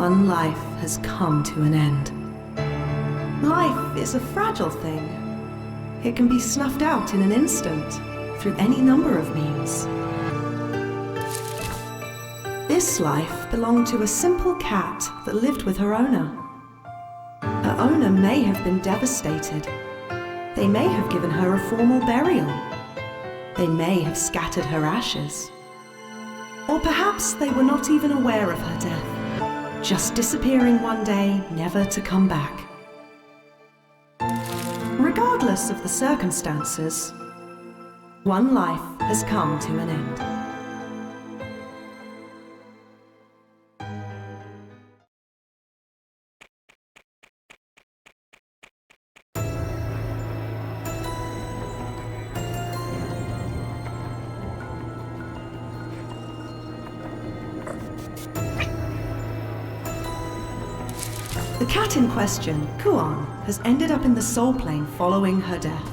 One life has come to an end. Life is a fragile thing. It can be snuffed out in an instant, through any number of means. This life belonged to a simple cat that lived with her owner. Her owner may have been devastated. They may have given her a formal burial. They may have scattered her ashes. Or perhaps they were not even aware of her death, just disappearing one day, never to come back. Regardless of the circumstances, one life has come to an end. The cat in question, Kuon, has ended up in the soul plane following her death.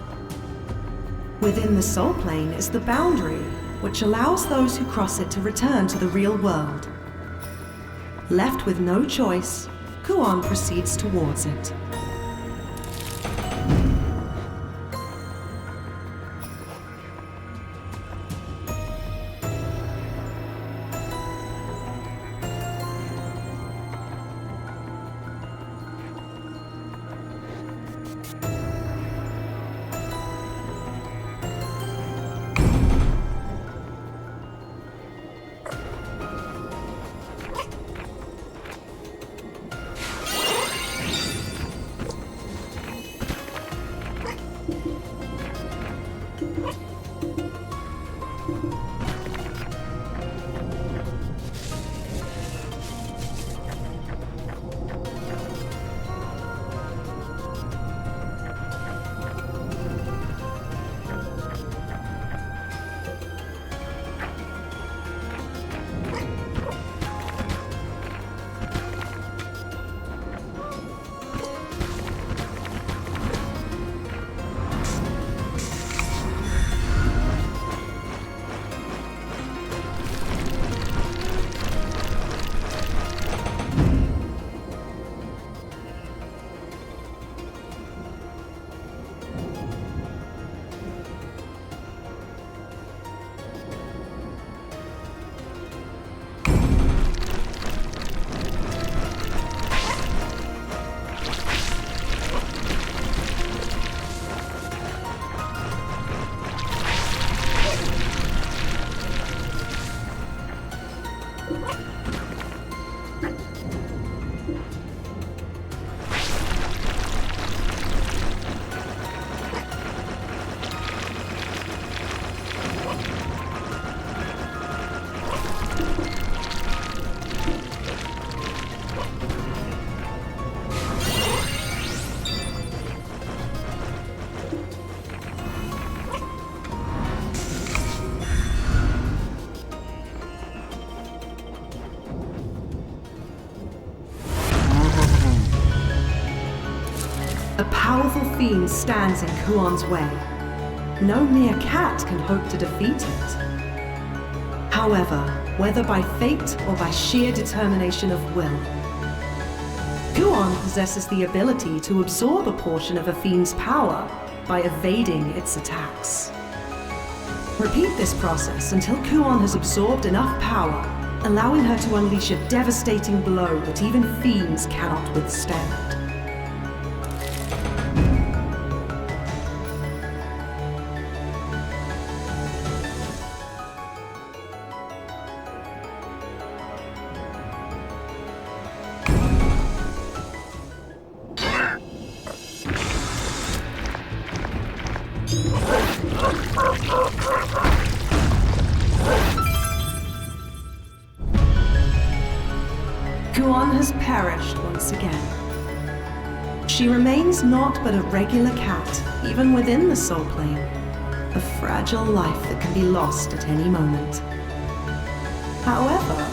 Within the soul plane is the boundary, which allows those who cross it to return to the real world. Left with no choice, Kuon proceeds towards it. A powerful fiend stands in Kuon's way. No mere cat can hope to defeat it. However, whether by fate or by sheer determination of will, Kuon possesses the ability to absorb a portion of a fiend's power by evading its attacks. Repeat this process until Kuon has absorbed enough power, allowing her to unleash a devastating blow that even fiends cannot withstand. Kuon has perished once again. She remains naught but a regular cat, even within the soul plane. A fragile life that can be lost at any moment. However,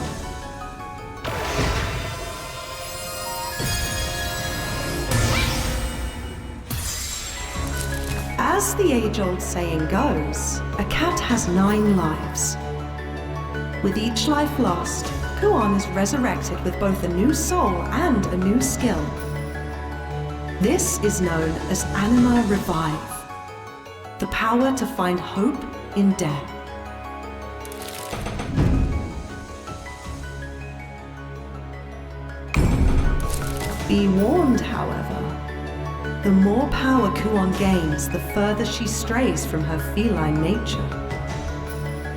as the age-old saying goes, a cat has 9 lives. With each life lost, Kuon is resurrected with both a new soul and a new skill. This is known as Anima Revive, the power to find hope in death. Be warned, however, the more power Kuon gains, the further she strays from her feline nature.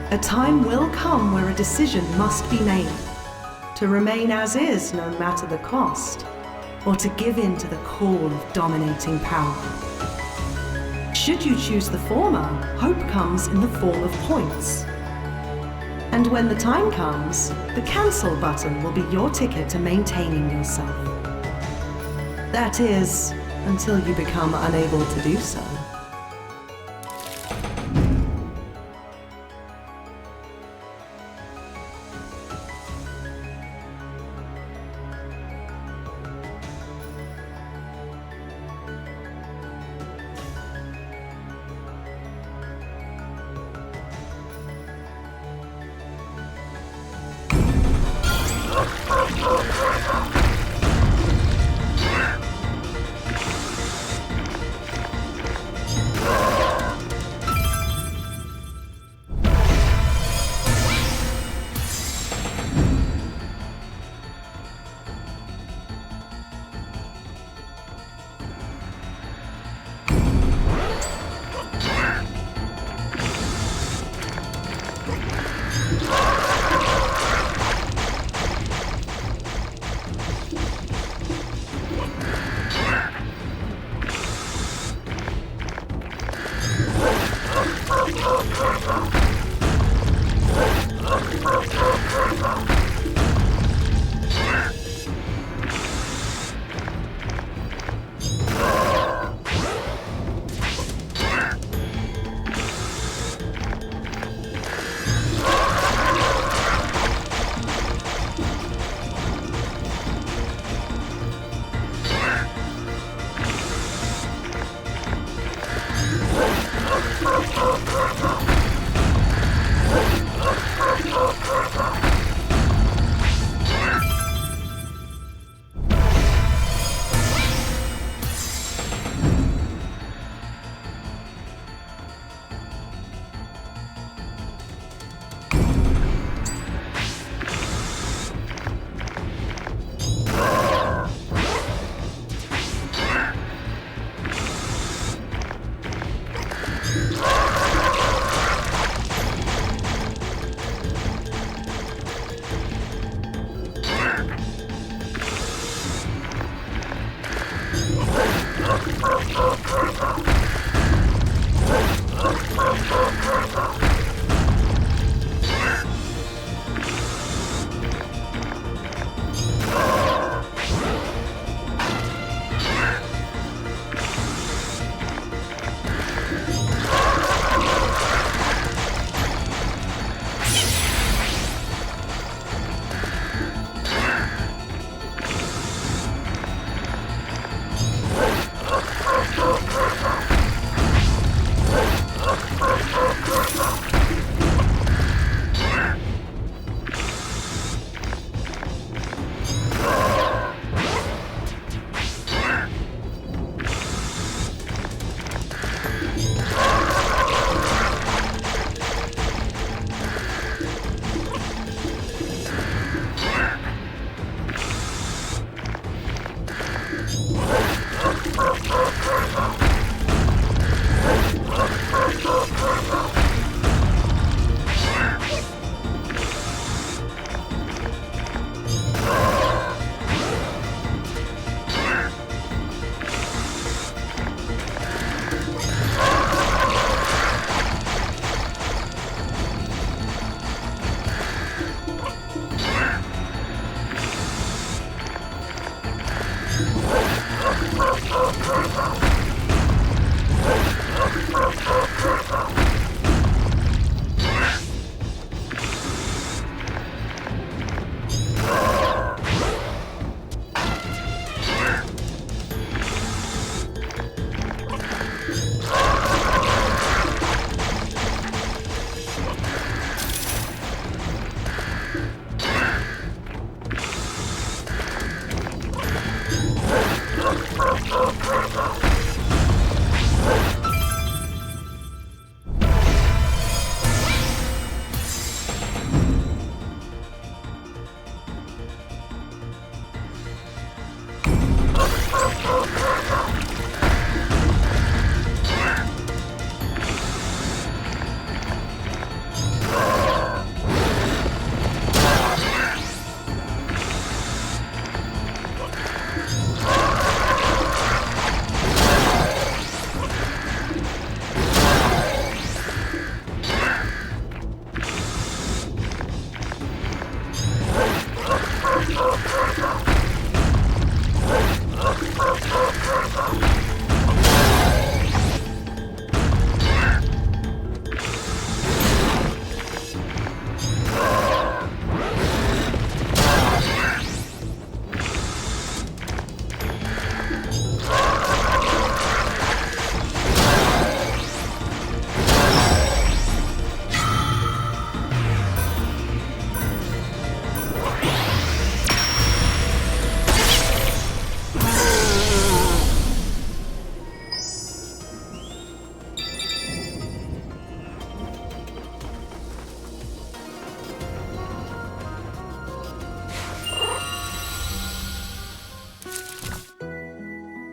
A time will come where a decision must be made, to remain as is no matter the cost, or to give in to the call of dominating power. Should you choose the former, hope comes in the form of points. And when the time comes, the cancel button will be your ticket to maintaining yourself. That is, until you become unable to do so.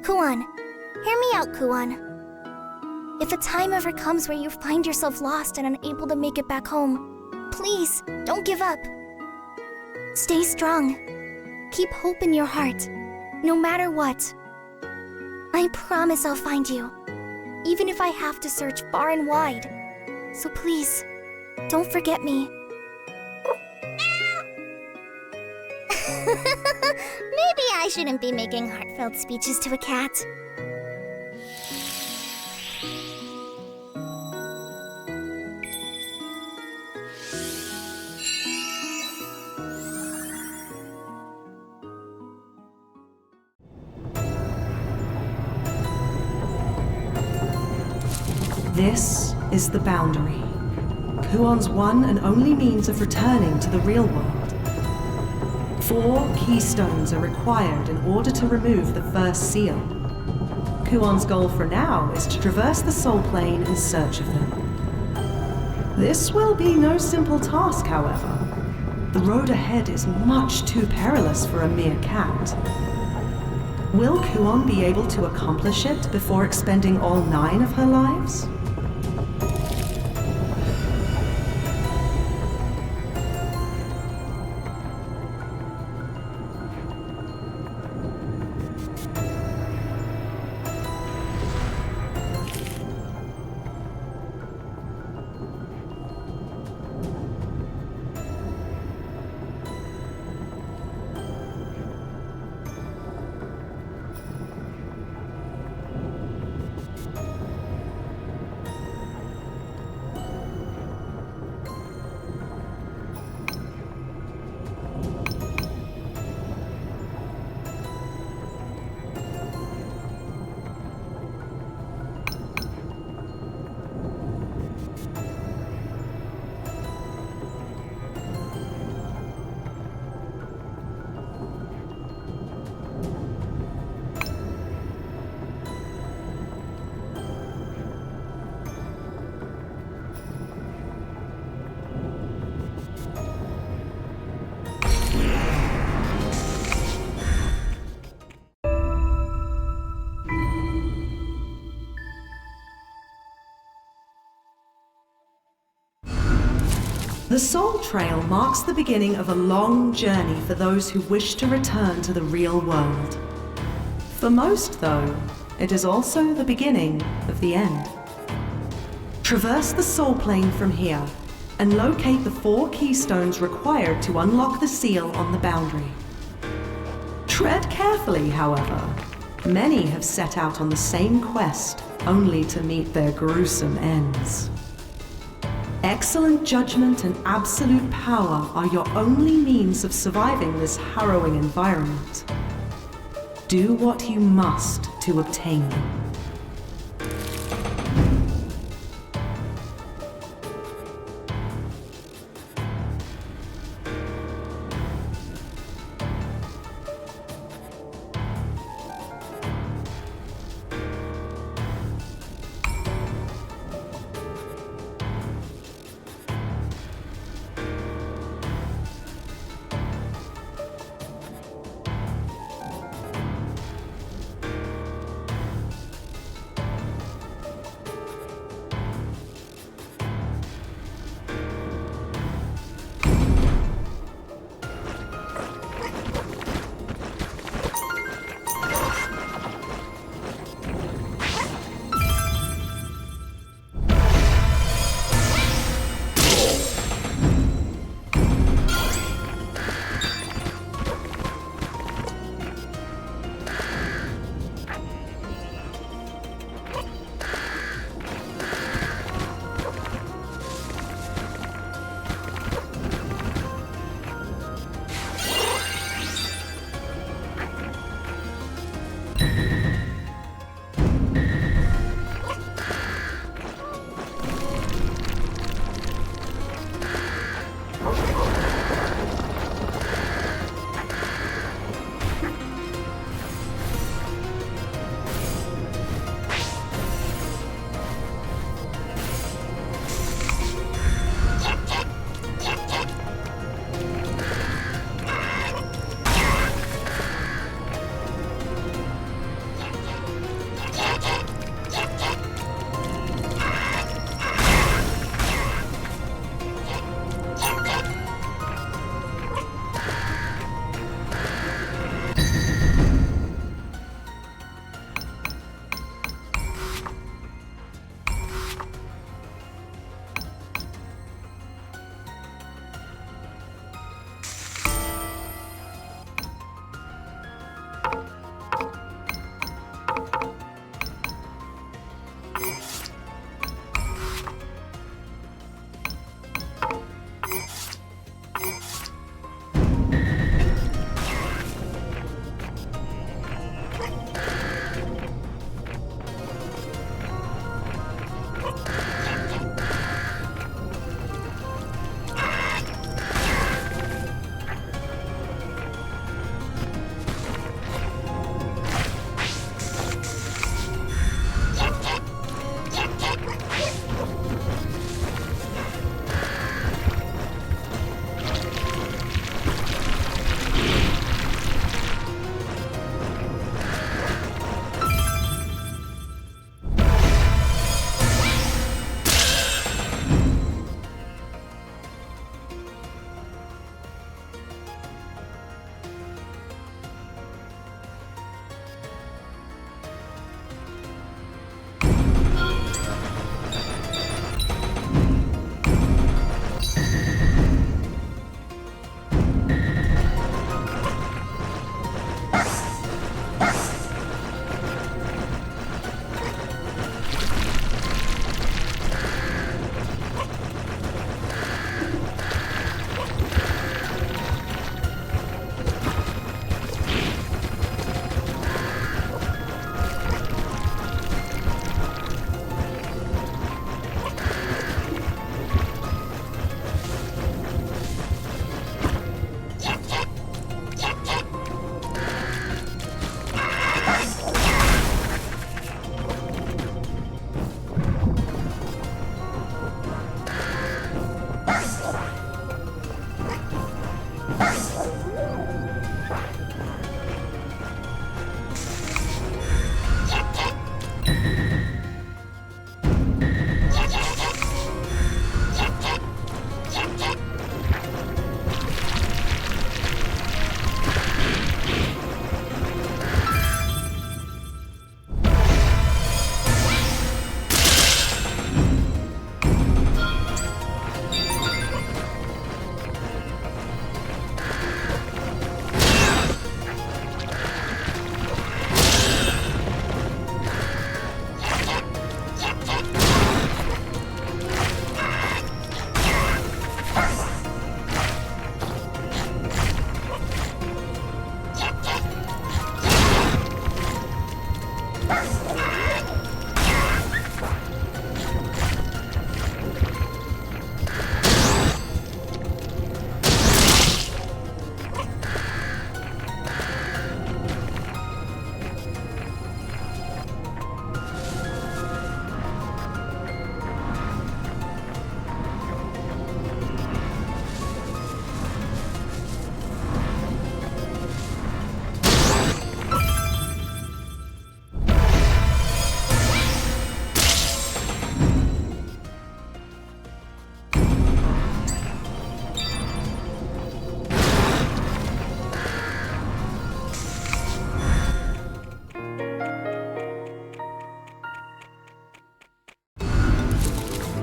Kuon, hear me out, Kuon. If a time ever comes where you find yourself lost and unable to make it back home, please, don't give up. Stay strong. Keep hope in your heart, no matter what. I promise I'll find you, even if I have to search far and wide. So please, don't forget me. Maybe I shouldn't be making heartfelt speeches to a cat. This is the boundary, Kuon's one and only means of returning to the real world. 4 keystones are required in order to remove the first seal. Kuon's goal for now is to traverse the soul plane in search of them. This will be no simple task, however. The road ahead is much too perilous for a mere cat. Will Kuon be able to accomplish it before expending all 9 of her lives? The Soul Trail marks the beginning of a long journey for those who wish to return to the real world. For most, though, it is also the beginning of the end. Traverse the soul plane from here and locate the 4 keystones required to unlock the seal on the boundary. Tread carefully, however. Many have set out on the same quest, only to meet their gruesome ends. Excellent judgment and absolute power are your only means of surviving this harrowing environment. Do what you must to obtain them.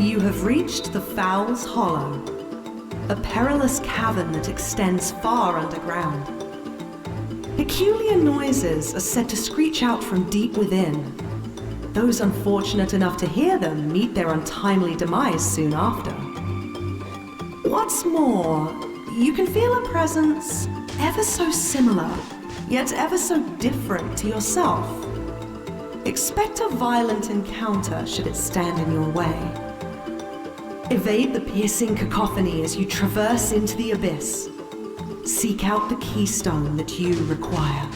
You have reached the Fowl's Hollow, a perilous cavern that extends far underground. Peculiar noises are said to screech out from deep within. Those unfortunate enough to hear them meet their untimely demise soon after. What's more, you can feel a presence ever so similar, yet ever so different to yourself. Expect a violent encounter should it stand in your way. Evade the piercing cacophony as you traverse into the abyss. Seek out the keystone that you require.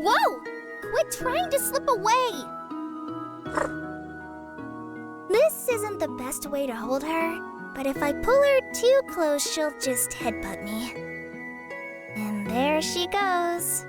Whoa! Quit trying to slip away! This isn't the best way to hold her, but if I pull her too close, she'll just headbutt me. And there she goes.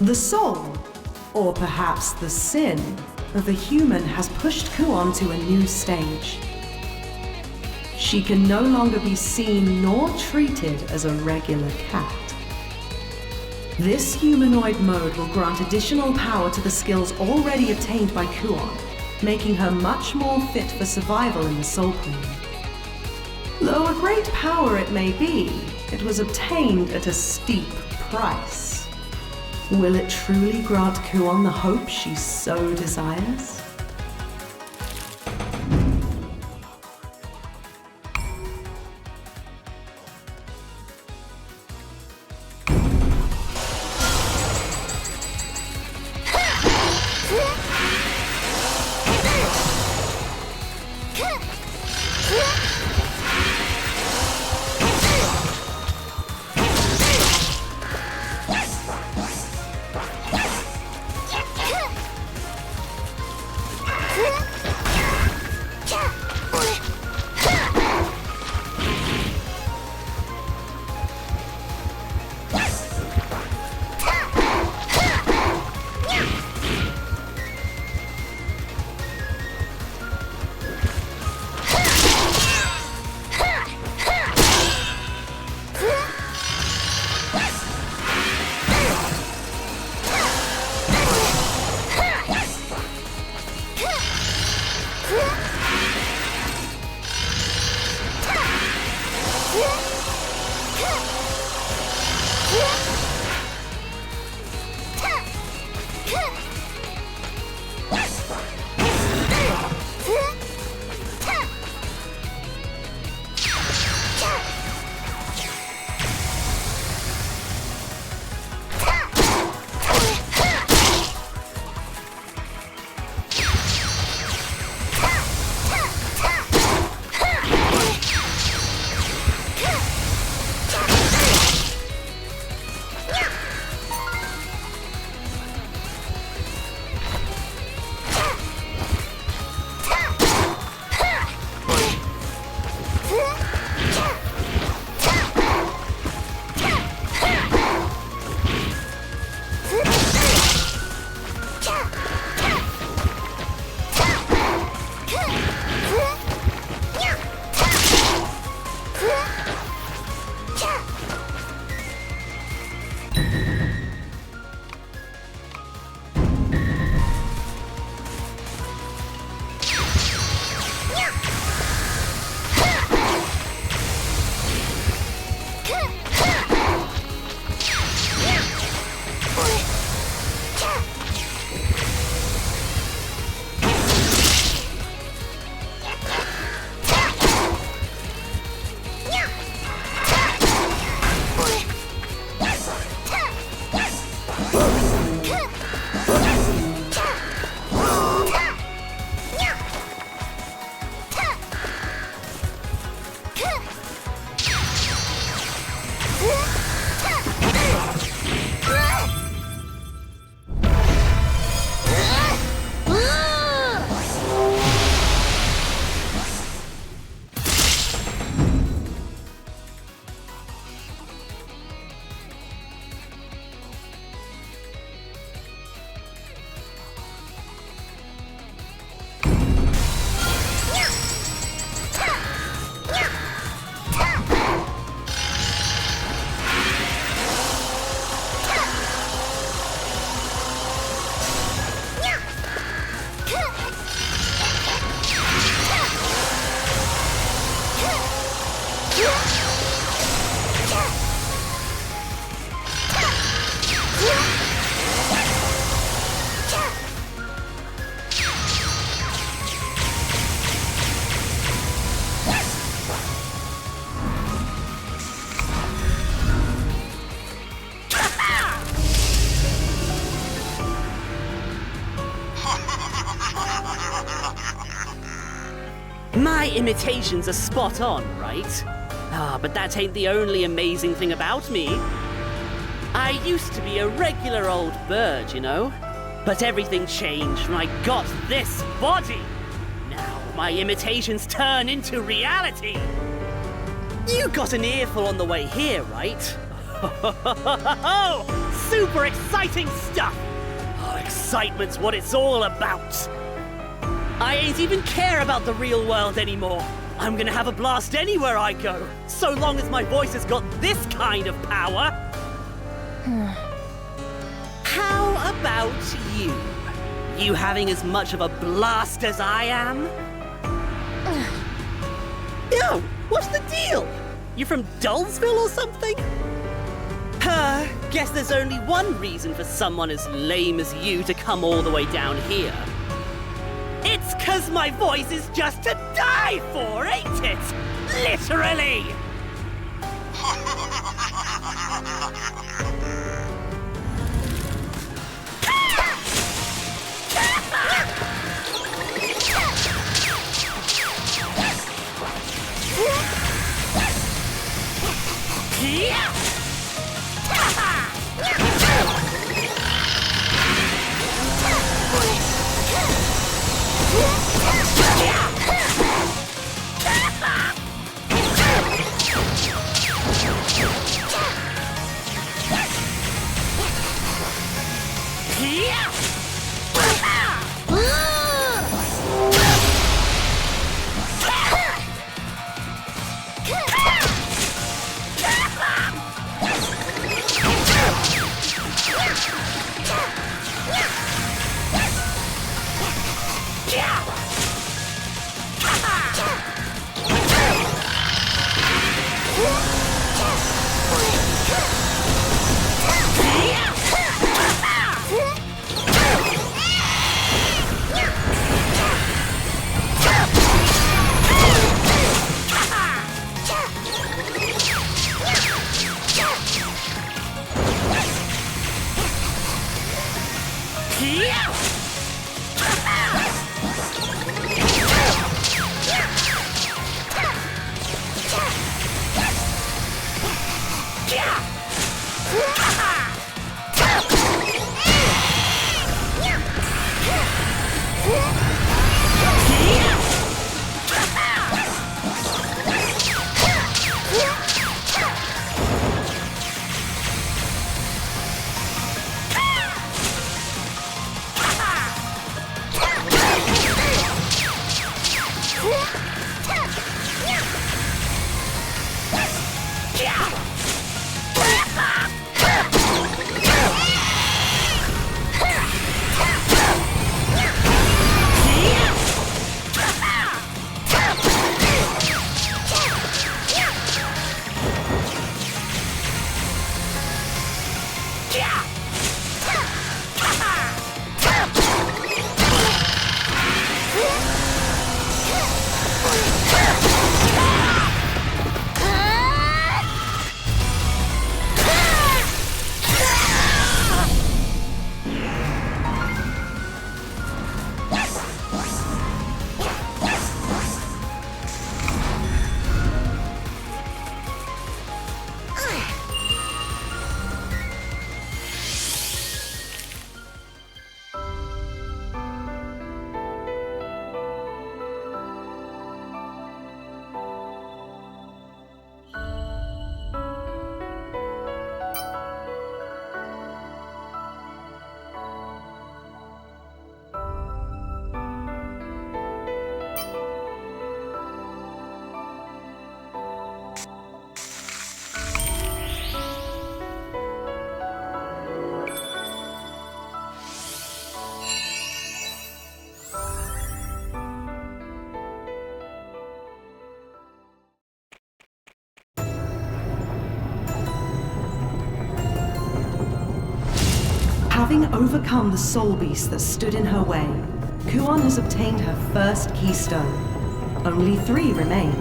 The soul, or perhaps the sin, of a human has pushed Kuon to a new stage. She can no longer be seen nor treated as a regular cat. This humanoid mode will grant additional power to the skills already obtained by Kuon, making her much more fit for survival in the Soul Plane. Though a great power it may be, it was obtained at a steep price. Will it truly grant Kuon the hope she so desires? My imitations are spot on, right? But that ain't the only amazing thing about me. I used to be a regular old bird, you know? But everything changed when I got this body. Now my imitations turn into reality. You got an earful on the way here, right? Super exciting stuff! Oh, excitement's what it's all about. I ain't even care about the real world anymore. I'm gonna have a blast anywhere I go, so long as my voice has got this kind of power. How about you? You having as much of a blast as I am? Yo, what's the deal? You from Dullsville or something? Guess there's only one reason for someone as lame as you to come all the way down here. It's 'cause my voice is just to die for, ain't it? Literally! Having overcome the soul beast that stood in her way, Kuon has obtained her first keystone. Only 3 remain.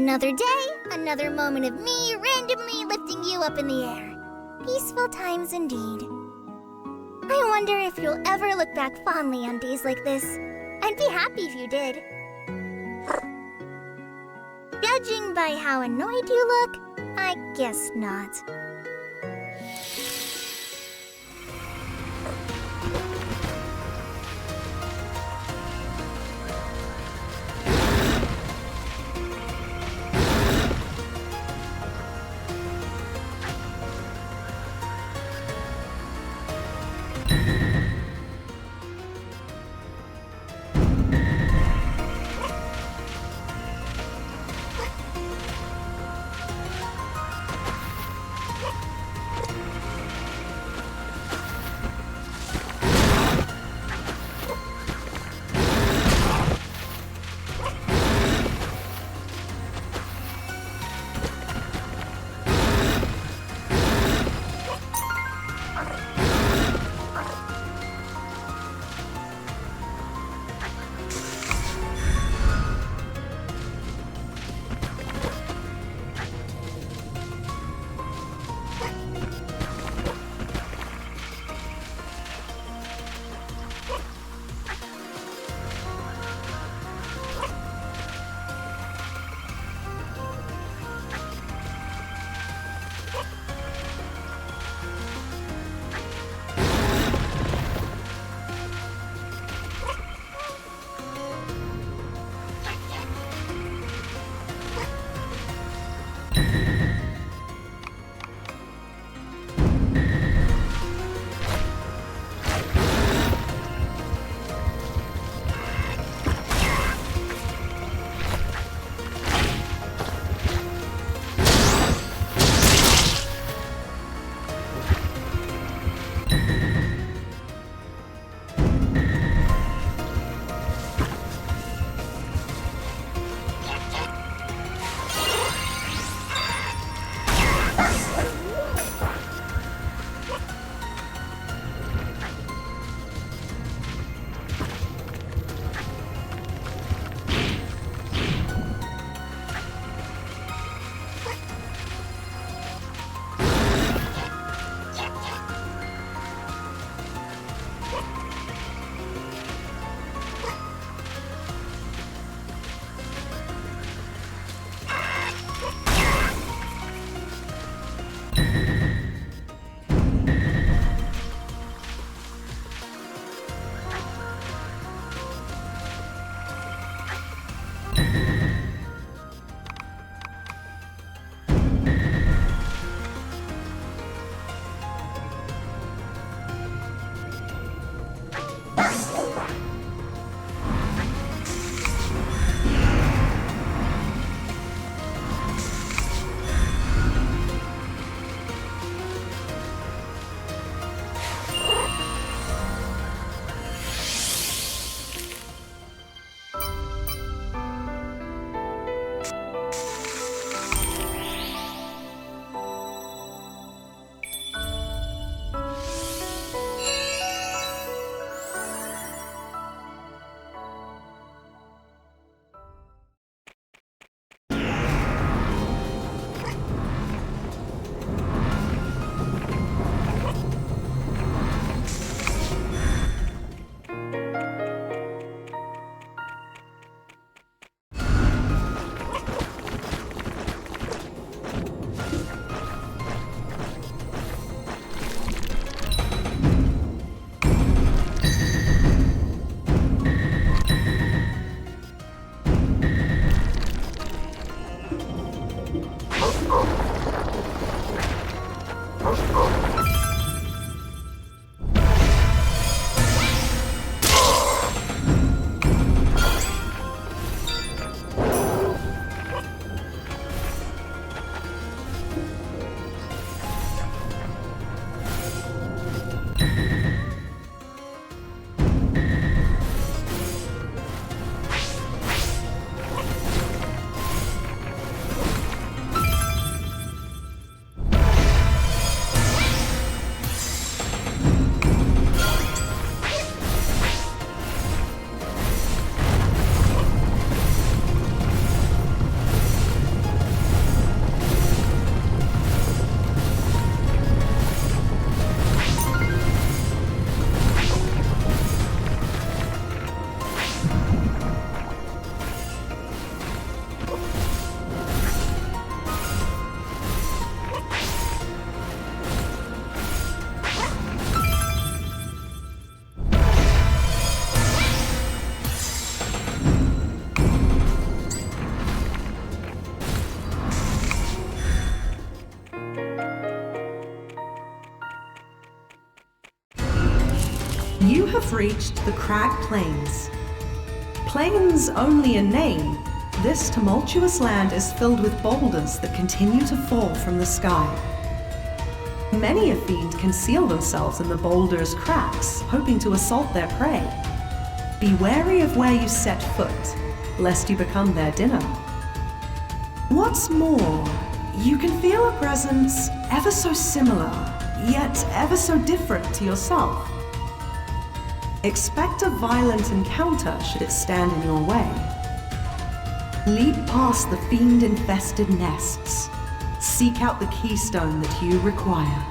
Another day, another moment of me randomly lifting you up in the air. Peaceful times indeed. I wonder if you'll ever look back fondly on days like this. I'd be happy if you did. Judging by how annoyed you look, I guess not. reached the Crag Plains. Plains only in name, this tumultuous land is filled with boulders that continue to fall from the sky. Many a fiend conceal themselves in the boulders' cracks, hoping to assault their prey. Be wary of where you set foot, lest you become their dinner. What's more, you can feel a presence ever so similar, yet ever so different to yourself. Expect a violent encounter should it stand in your way. Leap past the fiend-infested nests. Seek out the keystone that you require.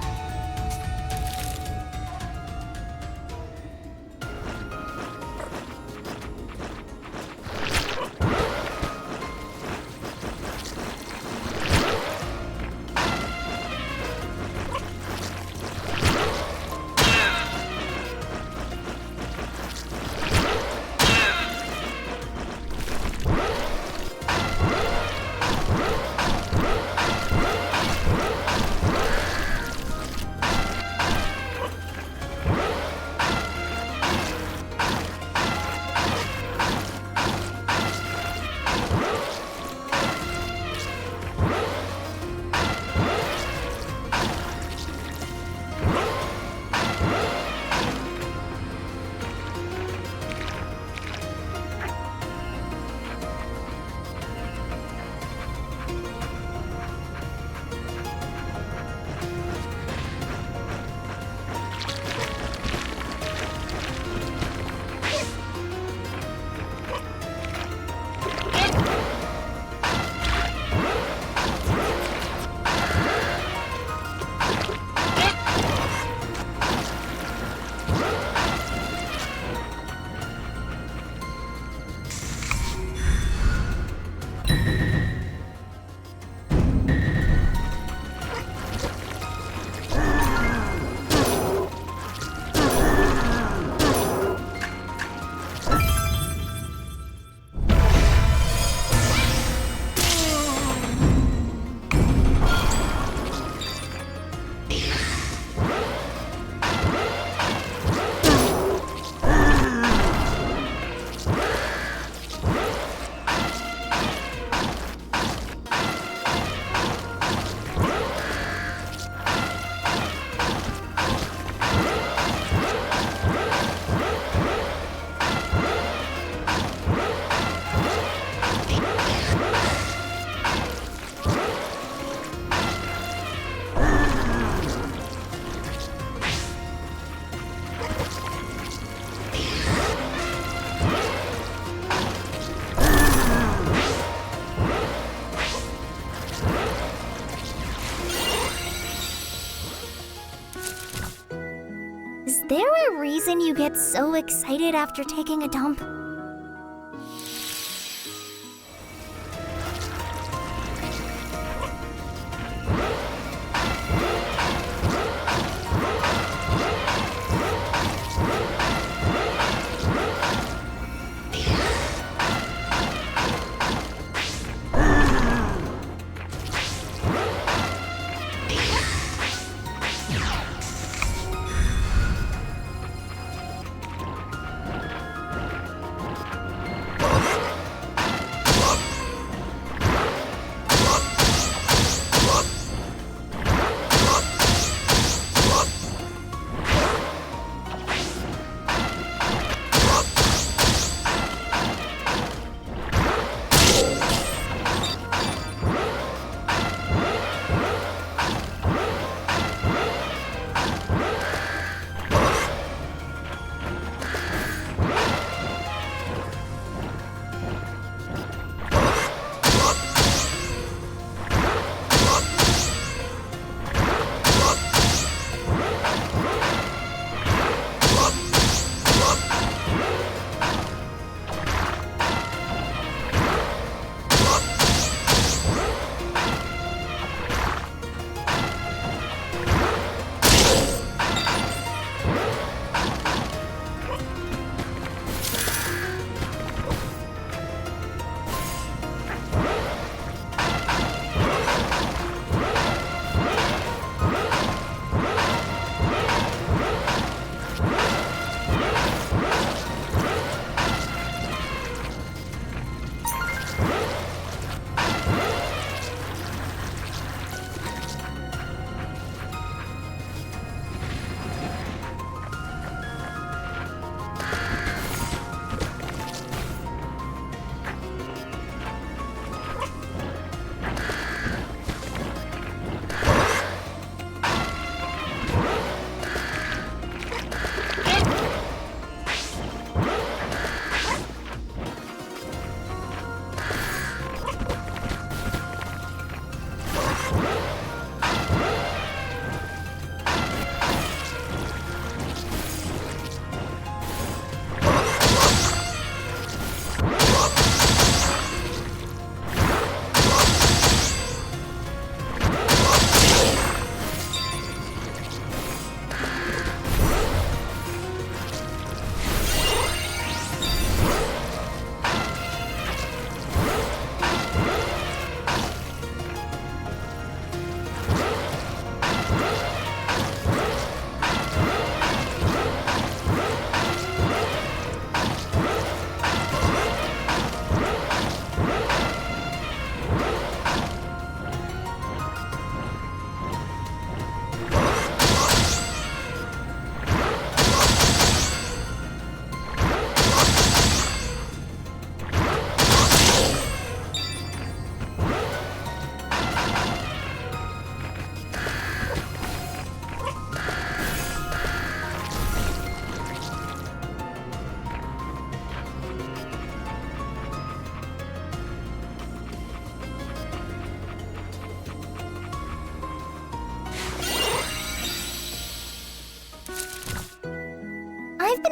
Is there a reason you get so excited after taking a dump?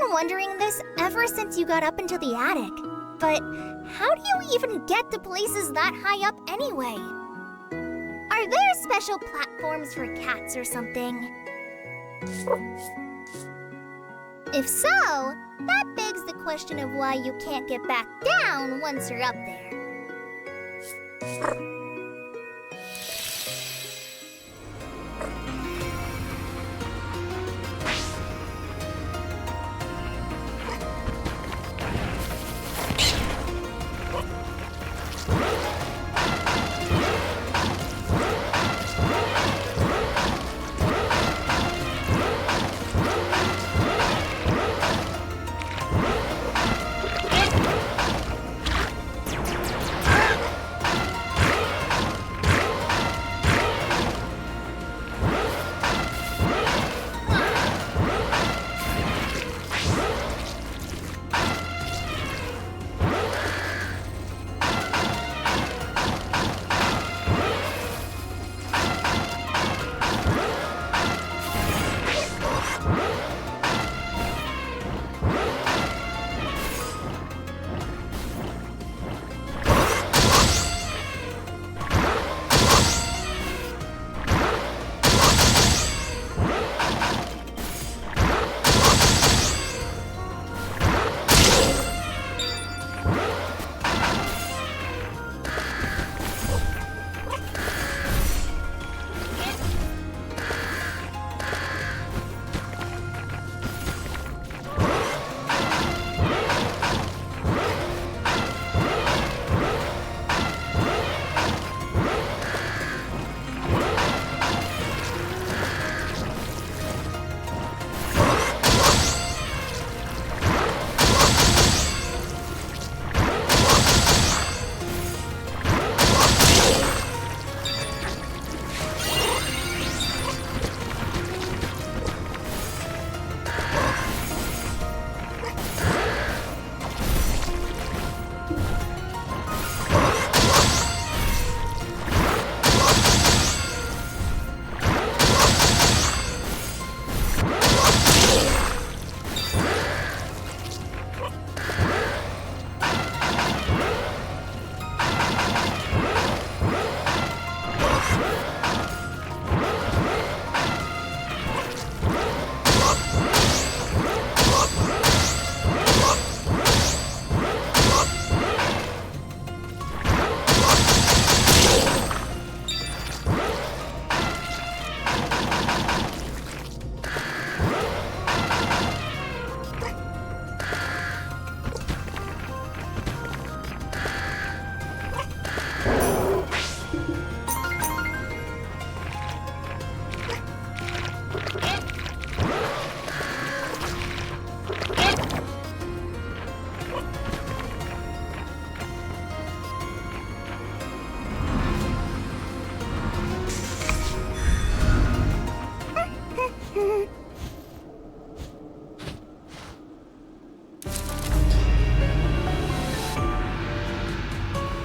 been wondering this ever since you got up into the attic. But how do you even get to places that high up anyway? Are there special platforms for cats or something? If so, that begs the question of why you can't get back down once you're up there.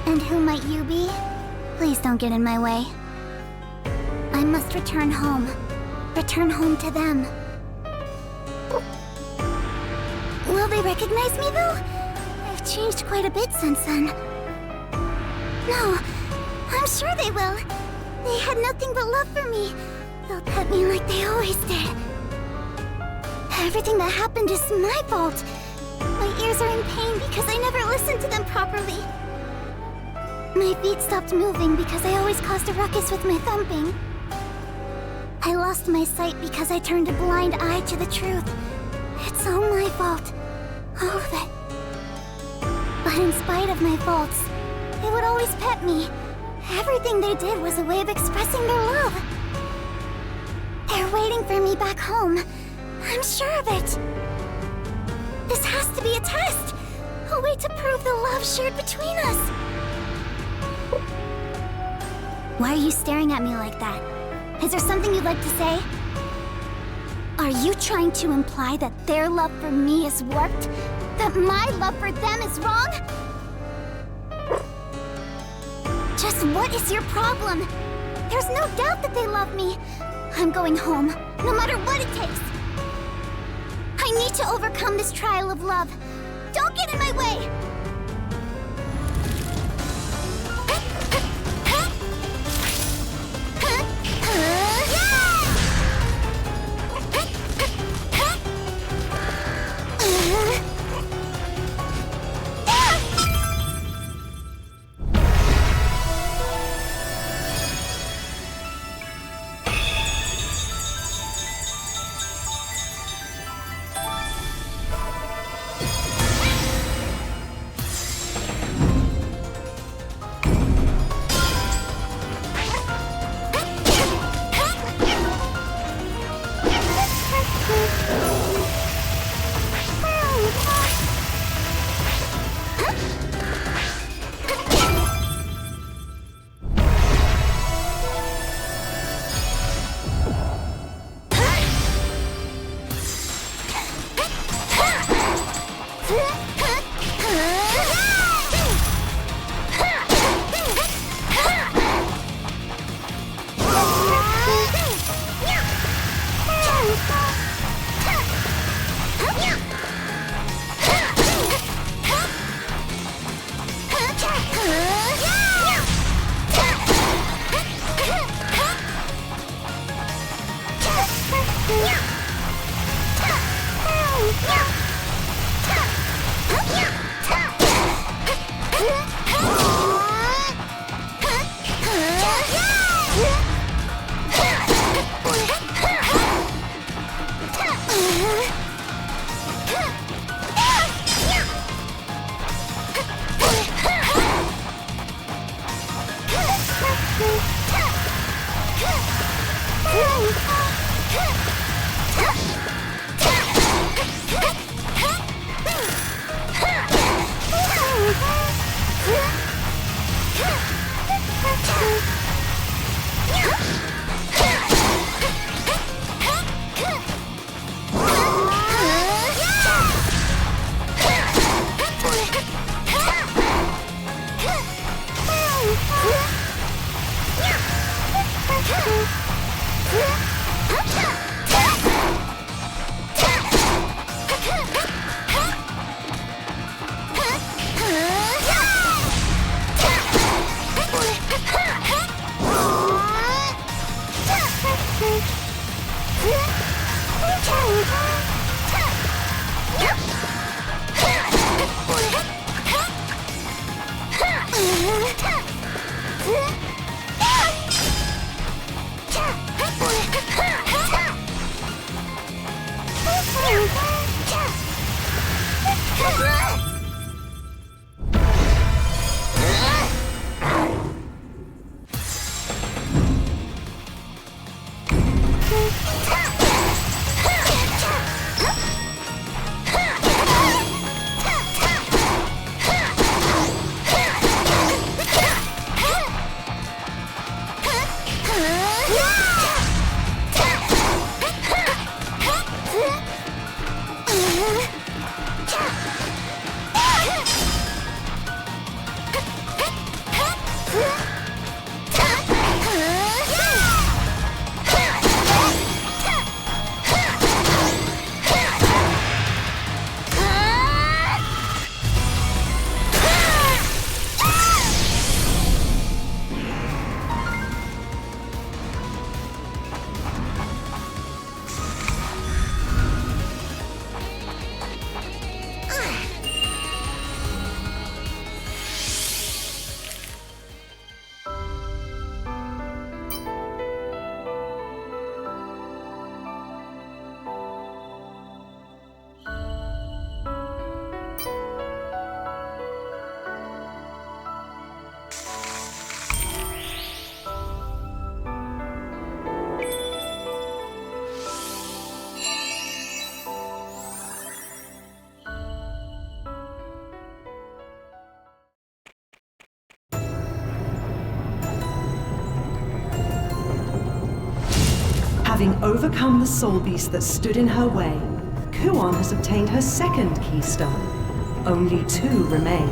And who might you be? Please don't get in my way. I must return home. Return home to them. Will they recognize me, though? I've changed quite a bit since then. No, I'm sure they will. They had nothing but love for me. They'll pet me like they always did. Everything that happened is my fault. My ears are in pain because I never listened to them properly. My feet stopped moving because I always caused a ruckus with my thumping. I lost my sight because I turned a blind eye to the truth. It's all my fault. All of it. But in spite of my faults, they would always pet me. Everything they did was a way of expressing their love. They're waiting for me back home. I'm sure of it. This has to be a test. A way to prove the love shared between us. Why are you staring at me like that? Is there something you'd like to say? Are you trying to imply that their love for me is warped? That my love for them is wrong? Just what is your problem? There's no doubt that they love me. I'm going home, no matter what it takes. I need to overcome this trial of love. Don't get in my way! Having overcome the soul beast that stood in her way, Kuon has obtained her second keystone. Only 2 remain.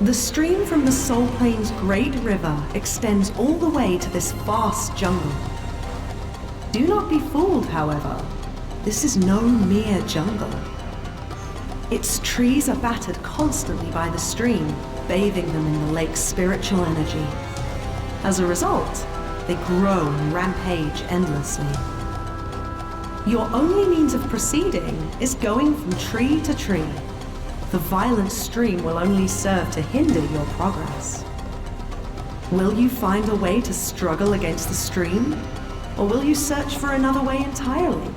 The stream from the Soul Plains Great River extends all the way to this vast jungle. Do not be fooled, however. This is no mere jungle. Its trees are battered constantly by the stream, bathing them in the lake's spiritual energy. As a result, they grow and rampage endlessly. Your only means of proceeding is going from tree to tree. The violent stream will only serve to hinder your progress. Will you find a way to struggle against the stream, or will you search for another way entirely?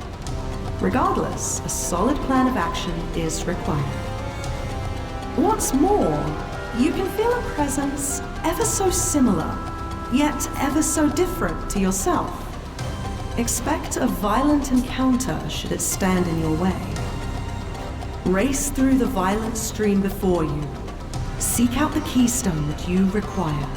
Regardless, a solid plan of action is required. What's more, you can feel a presence ever so similar, yet ever so different to yourself. Expect a violent encounter should it stand in your way. Race through the violent stream before you. Seek out the keystone that you require.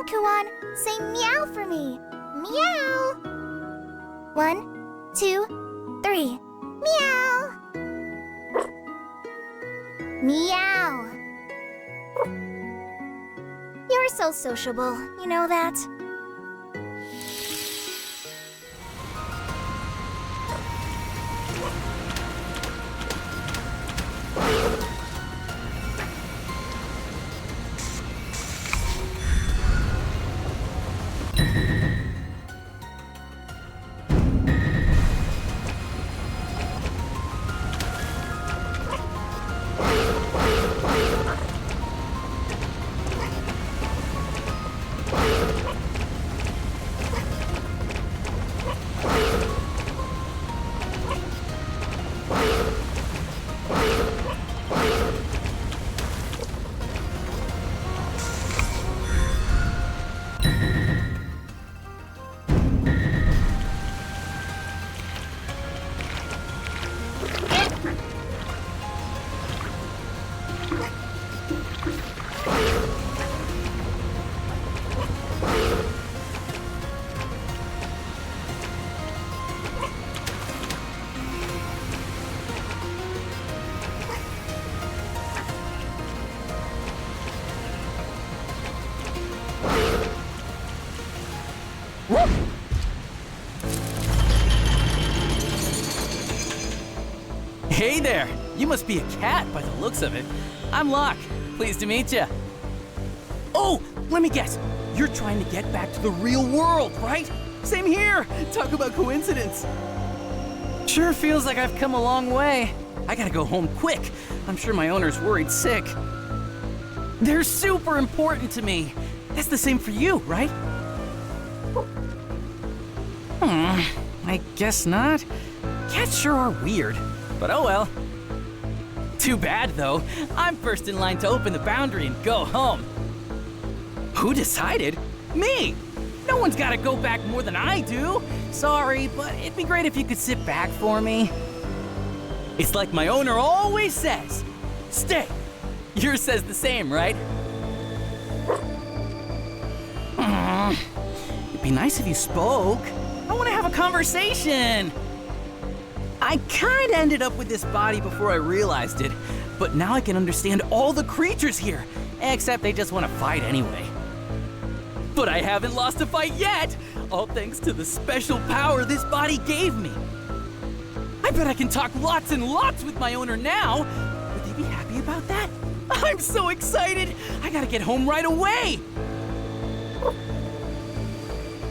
Kuon, say meow for me. Meow. 1, 2, 3. Meow. Meow. You're so sociable, you know that? Hey there! You must be a cat by the looks of it. I'm Locke. Pleased to meet you. Oh, let me guess. You're trying to get back to the real world, right? Same here! Talk about coincidence. Sure feels like I've come a long way. I gotta go home quick. I'm sure my owner's worried sick. They're super important to me. That's the same for you, right? I guess not. Cats sure are weird, but oh well. Too bad, though. I'm first in line to open the boundary and go home. Who decided? Me! No one's gotta go back more than I do. Sorry, but it'd be great if you could sit back for me. It's like my owner always says, stay. Yours says the same, right? It'd be nice if you spoke. I want to have a conversation. I kinda ended up with this body before I realized it, but now I can understand all the creatures here, except they just want to fight anyway. But I haven't lost a fight yet, all thanks to the special power this body gave me. I bet I can talk lots and lots with my owner now. Would they be happy about that? I'm so excited! I gotta get home right away!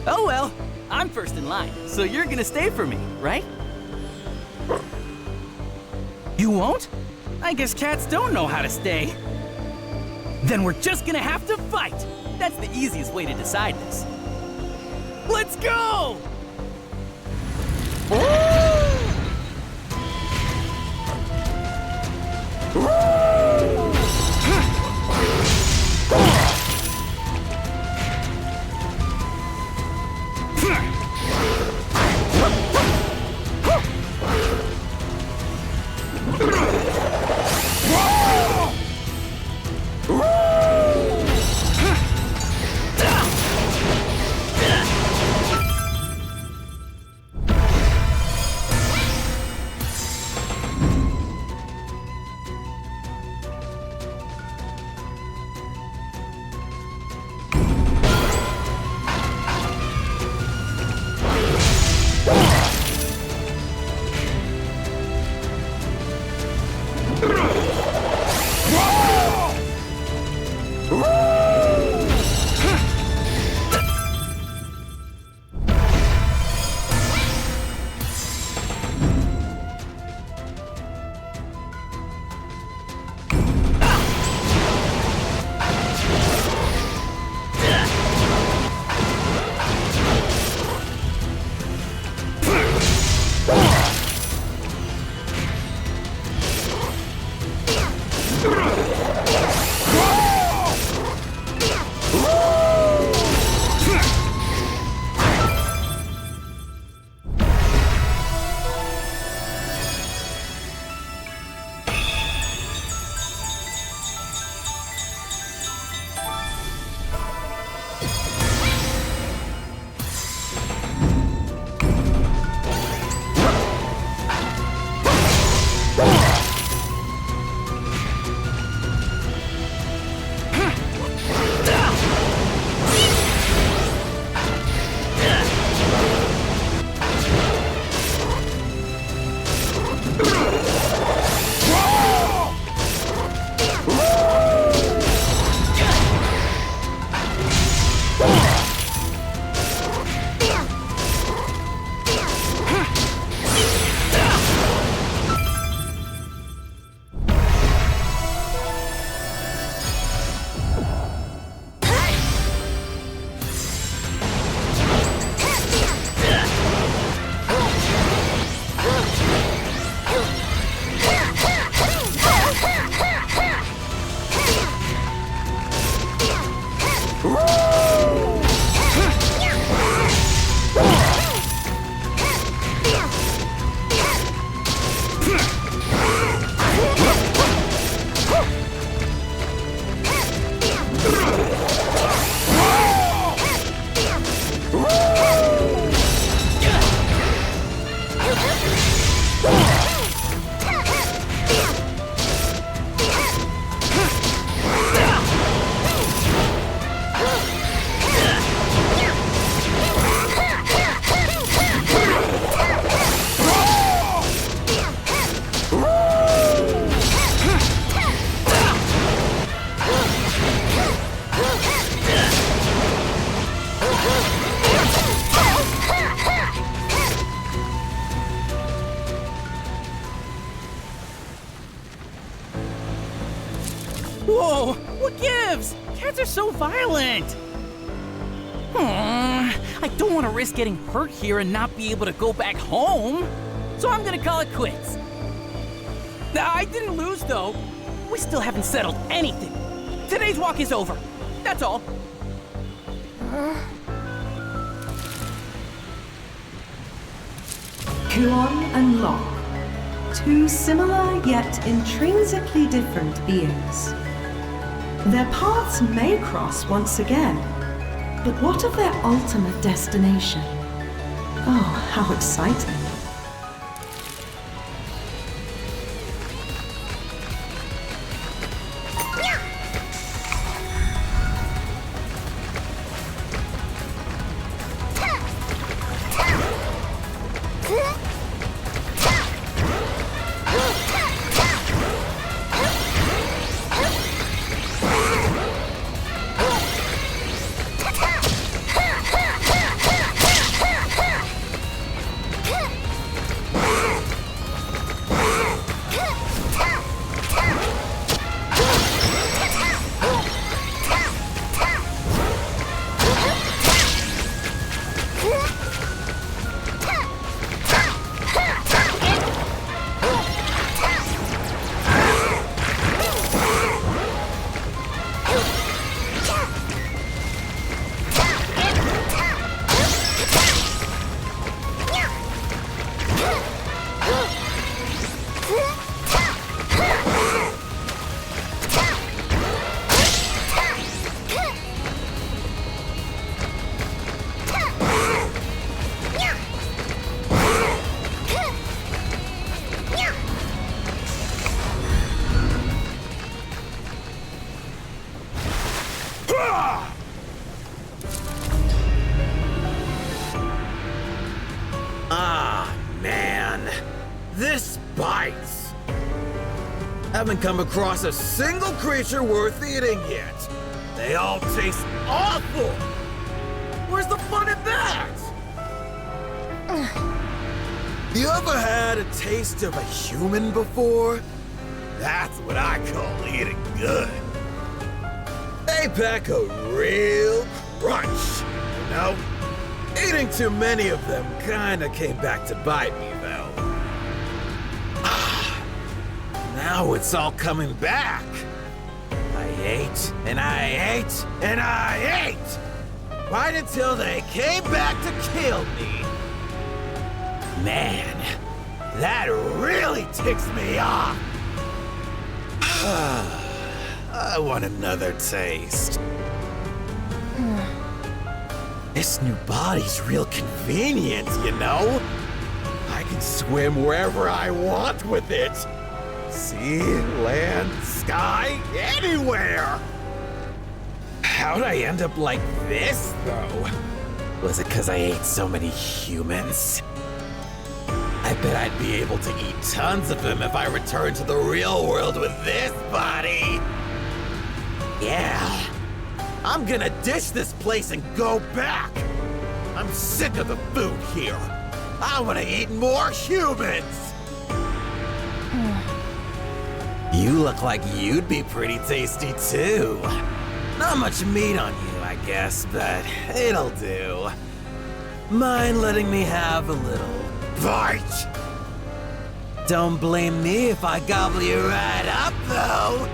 Oh well, I'm first in line, so you're gonna stay for me, right? You won't? I guess cats don't know how to stay. Then we're just gonna have to fight! That's the easiest way to decide this. Let's go! Cats are so violent. I don't want to risk getting hurt here and not be able to go back home. So I'm gonna call it quits. I didn't lose, though. We still haven't settled anything. Today's walk is over. That's all. Kuon and Locke. Two similar yet intrinsically different beings. Their paths may cross once again, but what of their ultimate destination? Oh, how exciting. Ah, man. This bites. Haven't come across a single creature worth eating yet. They all taste awful. Where's the fun in that? You ever had a taste of a human before? That's what I call eating good. They pack a real crunch, you know? Eating too many of them kinda came back to bite me, though. Now it's all coming back. I ate, and I ate, and I ate! Right until they came back to kill me. Man, that really ticks me off. I want another taste. This new body's real convenient, you know? I can swim wherever I want with it. Sea, land, sky, anywhere! How'd I end up like this, though? Was it 'cause I ate so many humans? I bet I'd be able to eat tons of them if I returned to the real world with this body. Yeah. I'm gonna ditch this place and go back. I'm sick of the food here. I wanna eat more humans. You look like you'd be pretty tasty too. Not much meat on you, I guess, but it'll do. Mind letting me have a little bite? Don't blame me if I gobble you right up, though.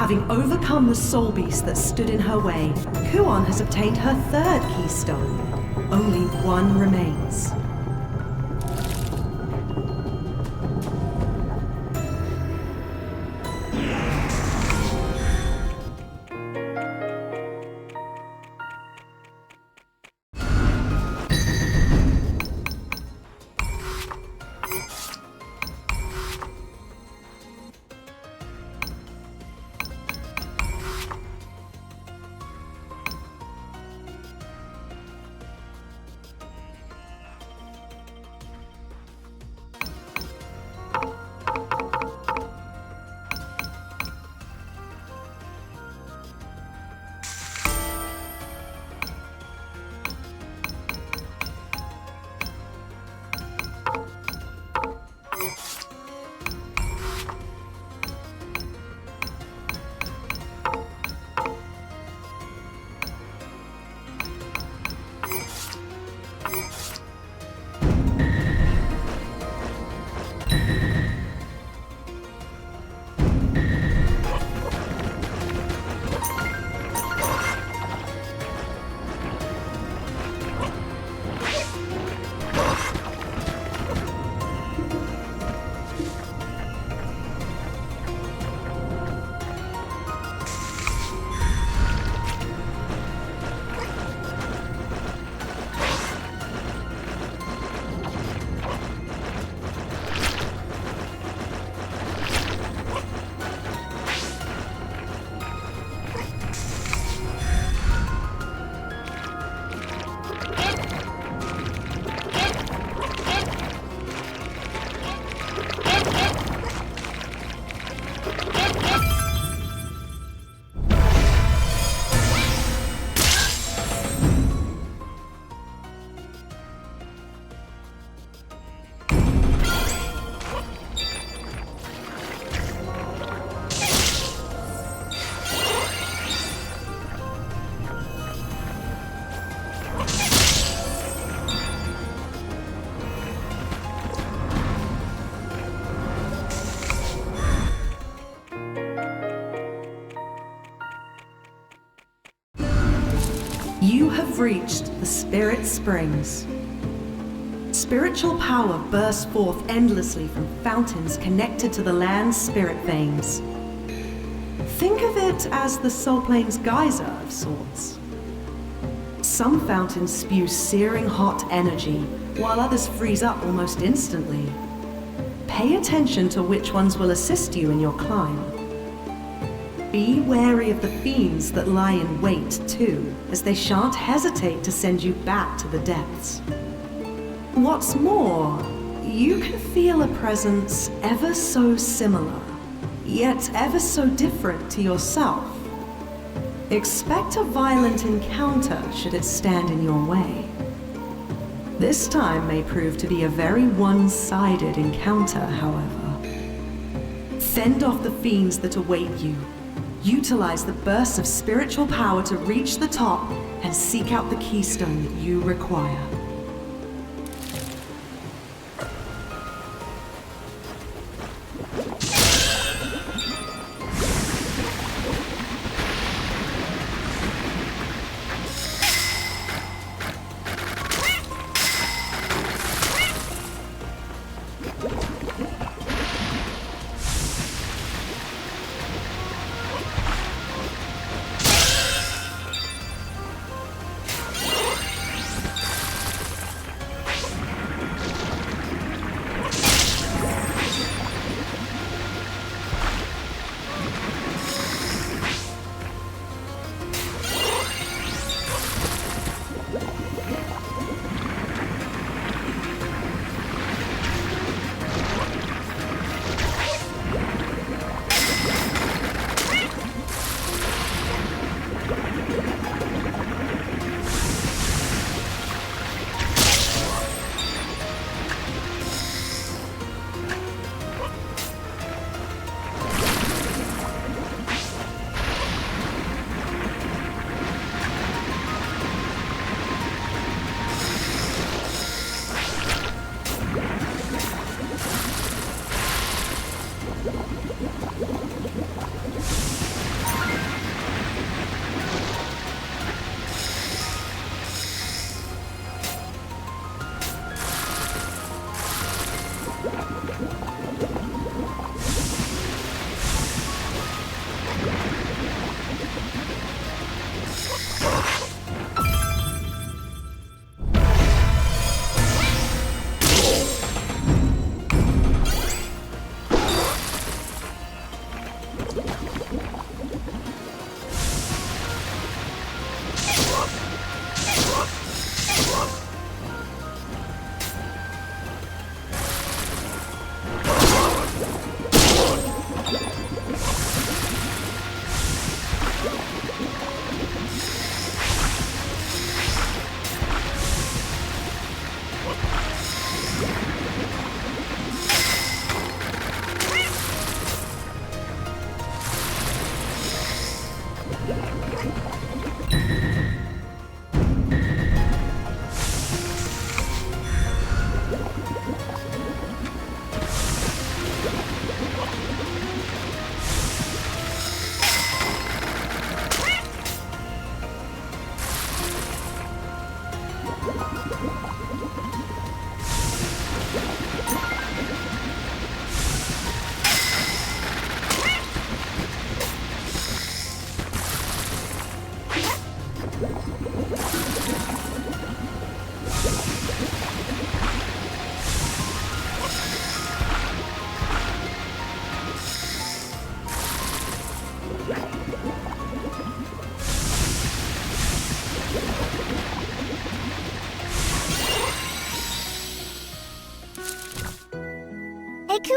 Having overcome the soul beast that stood in her way, Kuon has obtained her third keystone. Only one remains. You have reached the Spirit Springs. Spiritual power bursts forth endlessly from fountains connected to the land's spirit veins. Think of it as the Soul Plane's geyser of sorts. Some fountains spew searing hot energy, while others freeze up almost instantly. Pay attention to which ones will assist you in your climb. Be wary of the fiends that lie in wait, too, as they shan't hesitate to send you back to the depths. What's more, you can feel a presence ever so similar, yet ever so different to yourself. Expect a violent encounter should it stand in your way. This time may prove to be a very one-sided encounter, however. Fend off the fiends that await you. Utilize the bursts of spiritual power to reach the top and seek out the keystone that you require.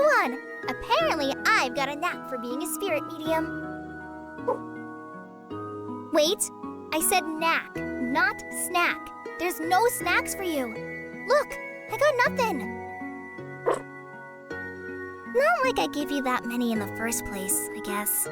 Kuon! Apparently, I've got a knack for being a spirit medium. Wait, I said knack, not snack. There's no snacks for you. Look, I got nothing. Not like I gave you that many in the first place, I guess.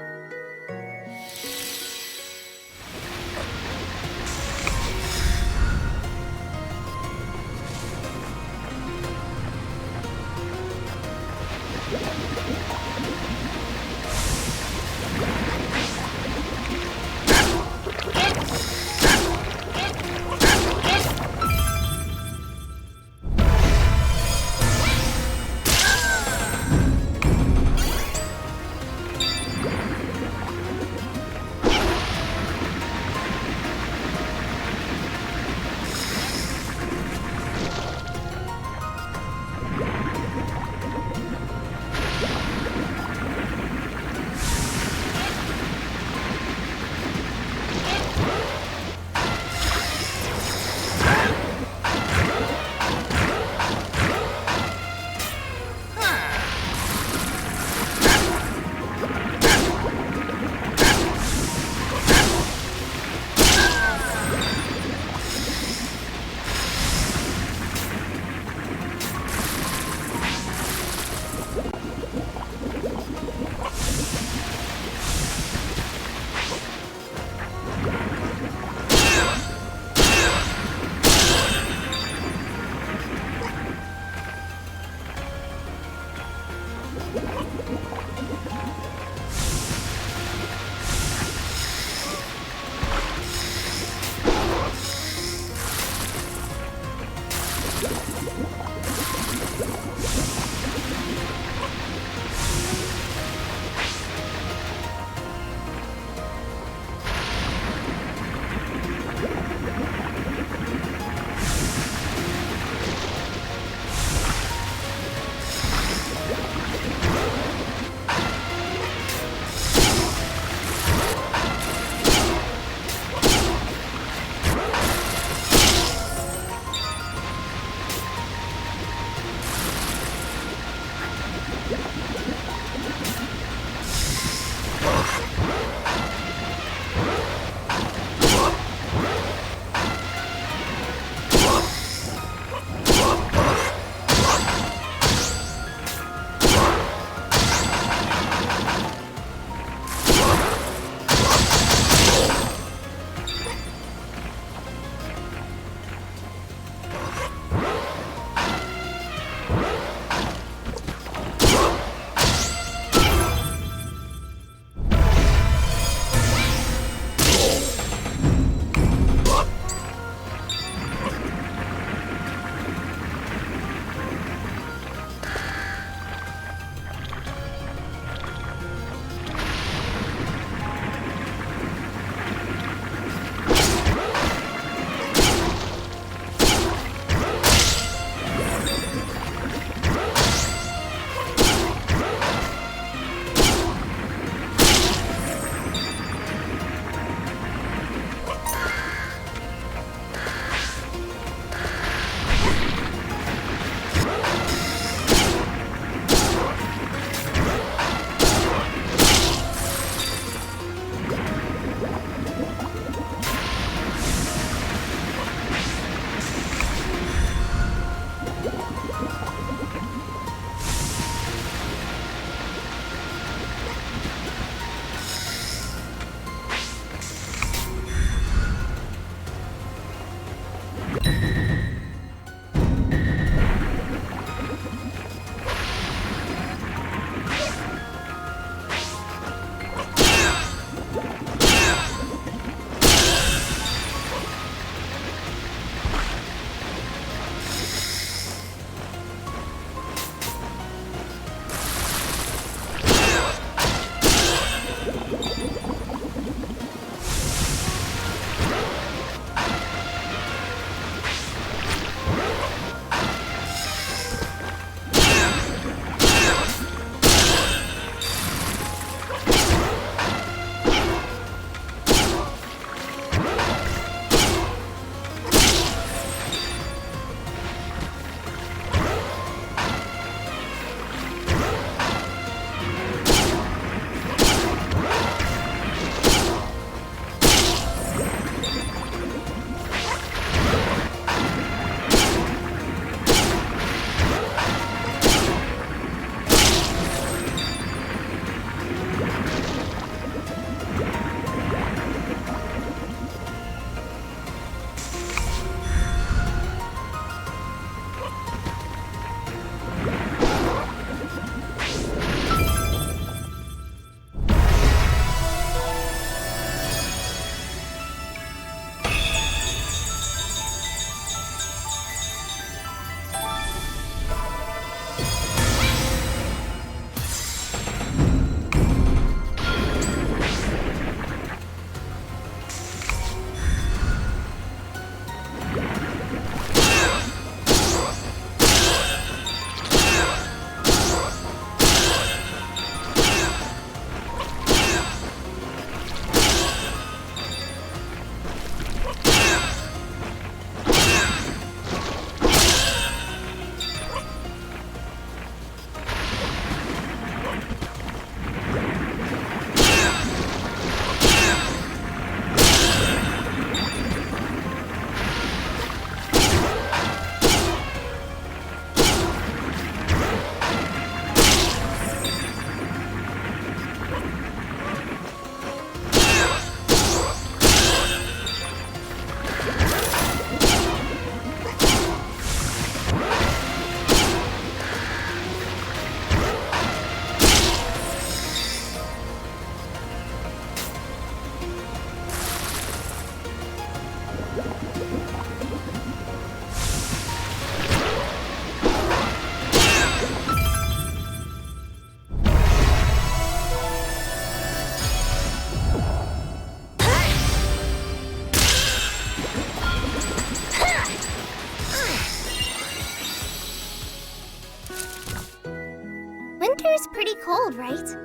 Winter's pretty cold, right?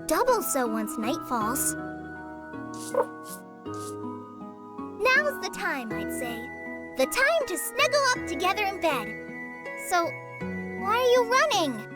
Double so once night falls. Now's the time, I'd say. The time to snuggle up together in bed. So, why are you running?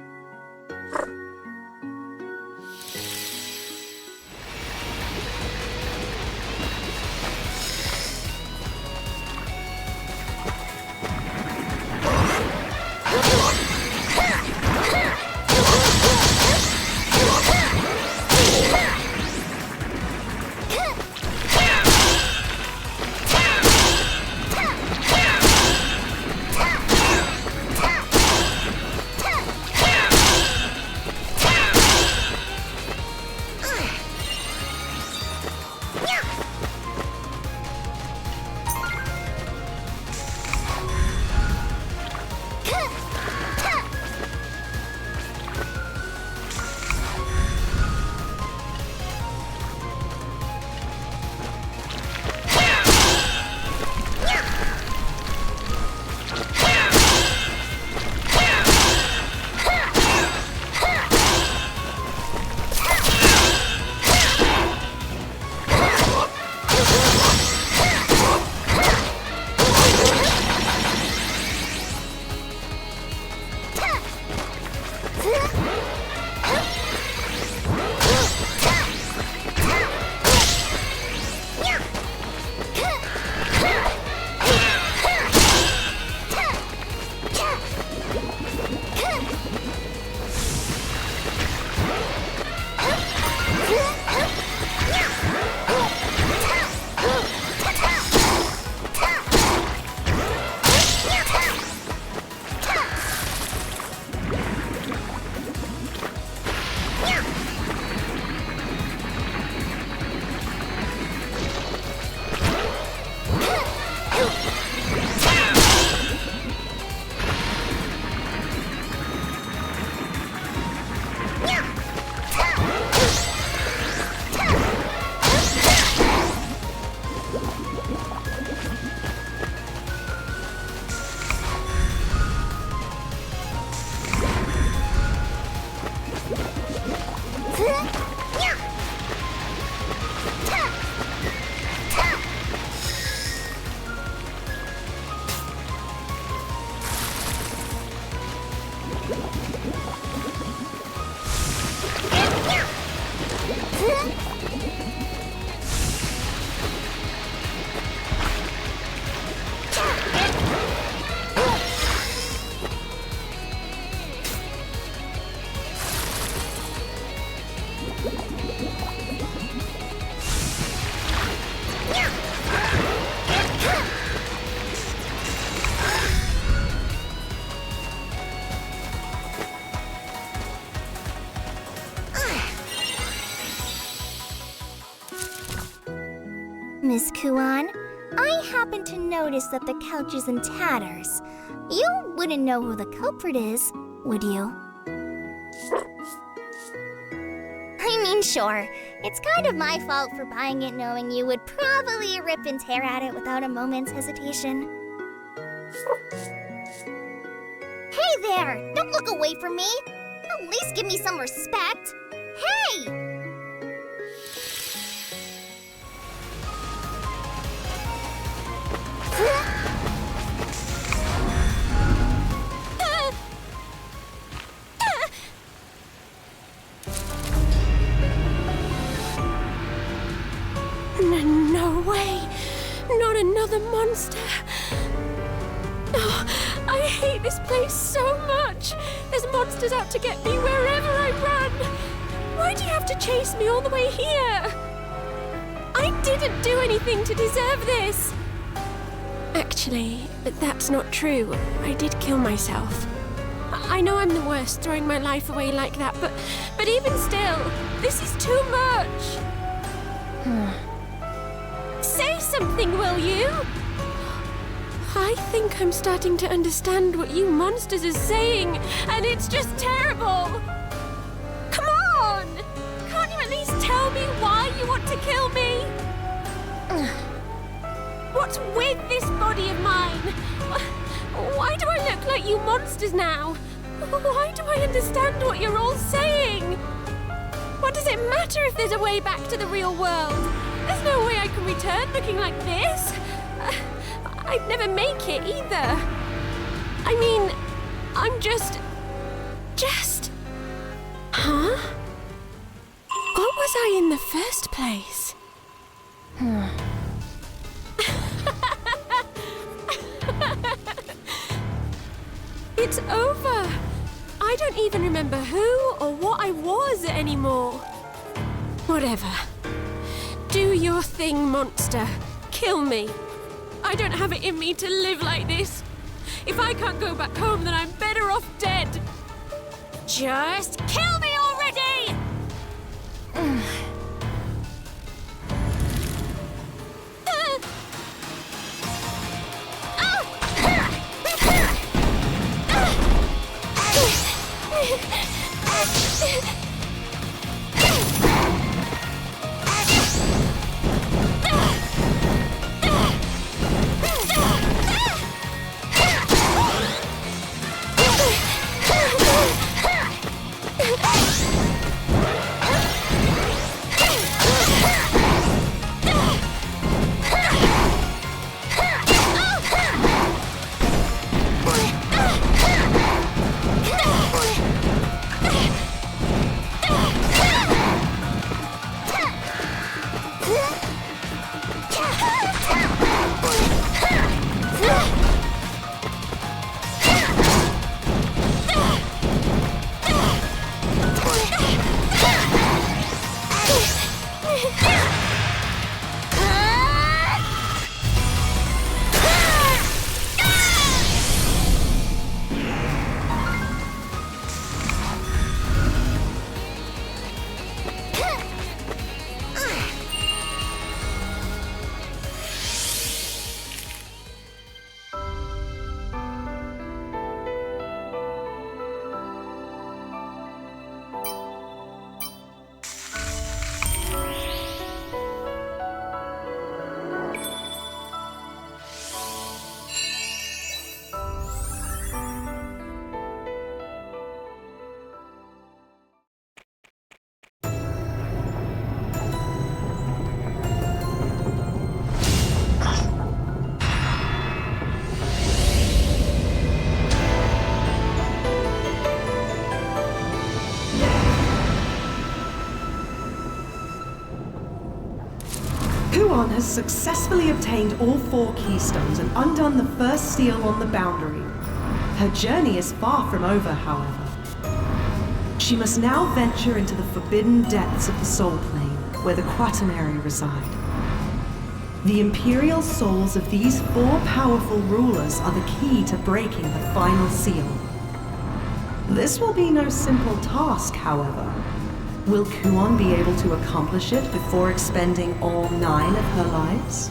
Miss Kuon, I happen to notice that the couch is in tatters. You wouldn't know who the culprit is, would you? I mean, sure. It's kind of my fault for buying it knowing you would probably rip and tear at it without a moment's hesitation. Hey there! Don't look away from me! At least give me some respect! Hey! No way! Not another monster! Oh, I hate this place so much! There's monsters out to get me wherever I run! Why do you have to chase me all the way here? I didn't do anything to deserve this! Actually, that's not true. I did kill myself. I know I'm the worst throwing my life away like that, but even still, this is too much! Say something, will you? I think I'm starting to understand what you monsters are saying, and it's just terrible! Come on! Can't you at least tell me why you want to kill me? What's with this body of mine? Why do I look like you monsters now? Why do I understand what you're all saying? What does it matter if there's a way back to the real world? There's no way I can return looking like this. I'd never make it either. I mean, I'm just... Huh? What was I in the first place? It's over. I don't even remember who or what I was anymore. Whatever. Do your thing, monster. Kill me. I don't have it in me to live like this. If I can't go back home, then I'm better off dead. Just kill me already! Kuon has successfully obtained all 4 keystones and undone the first seal on the boundary. Her journey is far from over, however. She must now venture into the forbidden depths of the Soul Plane, where the Quaternary reside. The Imperial souls of these 4 powerful rulers are the key to breaking the final seal. This will be no simple task, however. Will Kuon be able to accomplish it before expending all 9 of her lives?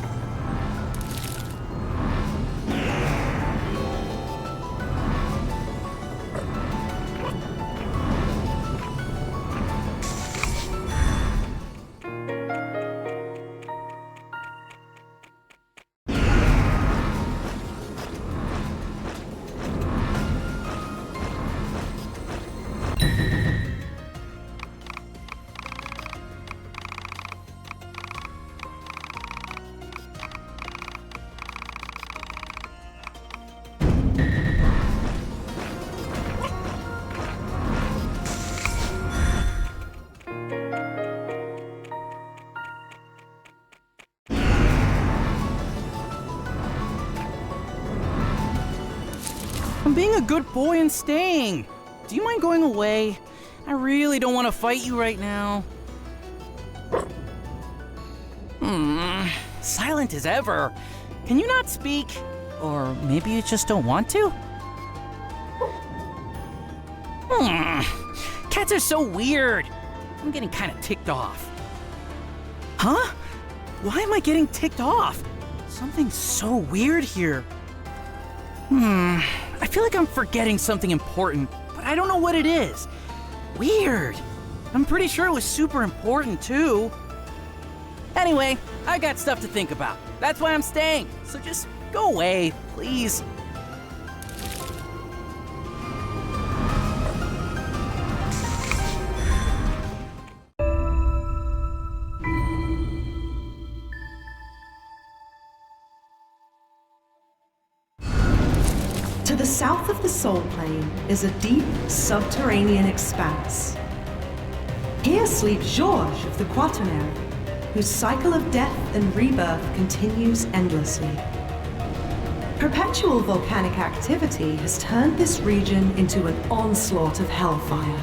I'm being a good boy and staying. Do you mind going away? I really don't want to fight you right now. Silent as ever. Can you not speak? Or maybe you just don't want to? Cats are so weird. I'm getting kind of ticked off. Huh? Why am I getting ticked off? Something's so weird here. I feel like I'm forgetting something important, but I don't know what it is. Weird. I'm pretty sure it was super important, too. Anyway, I got stuff to think about. That's why I'm staying. So just go away, please. south of the Soul Plane is a deep, subterranean expanse. Here sleeps Georges of the Quaternary, whose cycle of death and rebirth continues endlessly. Perpetual volcanic activity has turned this region into an onslaught of hellfire.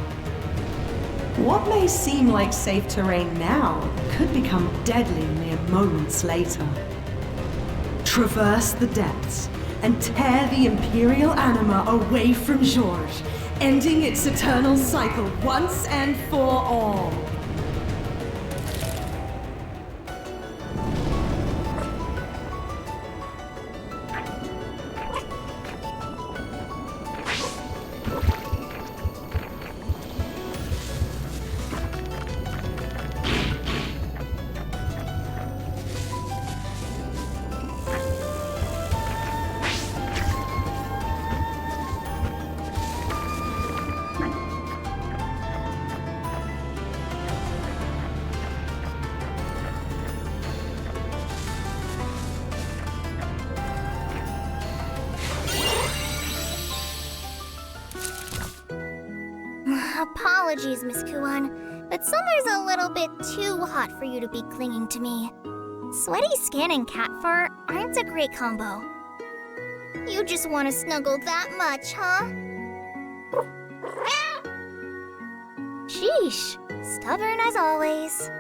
What may seem like safe terrain now could become deadly mere moments later. Traverse the depths and tear the Imperial anima away from Georges, ending its eternal cycle once and for all. Apologies, Miss Kuon, but summer's a little bit too hot for you to be clinging to me. Sweaty skin and cat fur aren't a great combo. You just want to snuggle that much, huh? Sheesh, stubborn as always.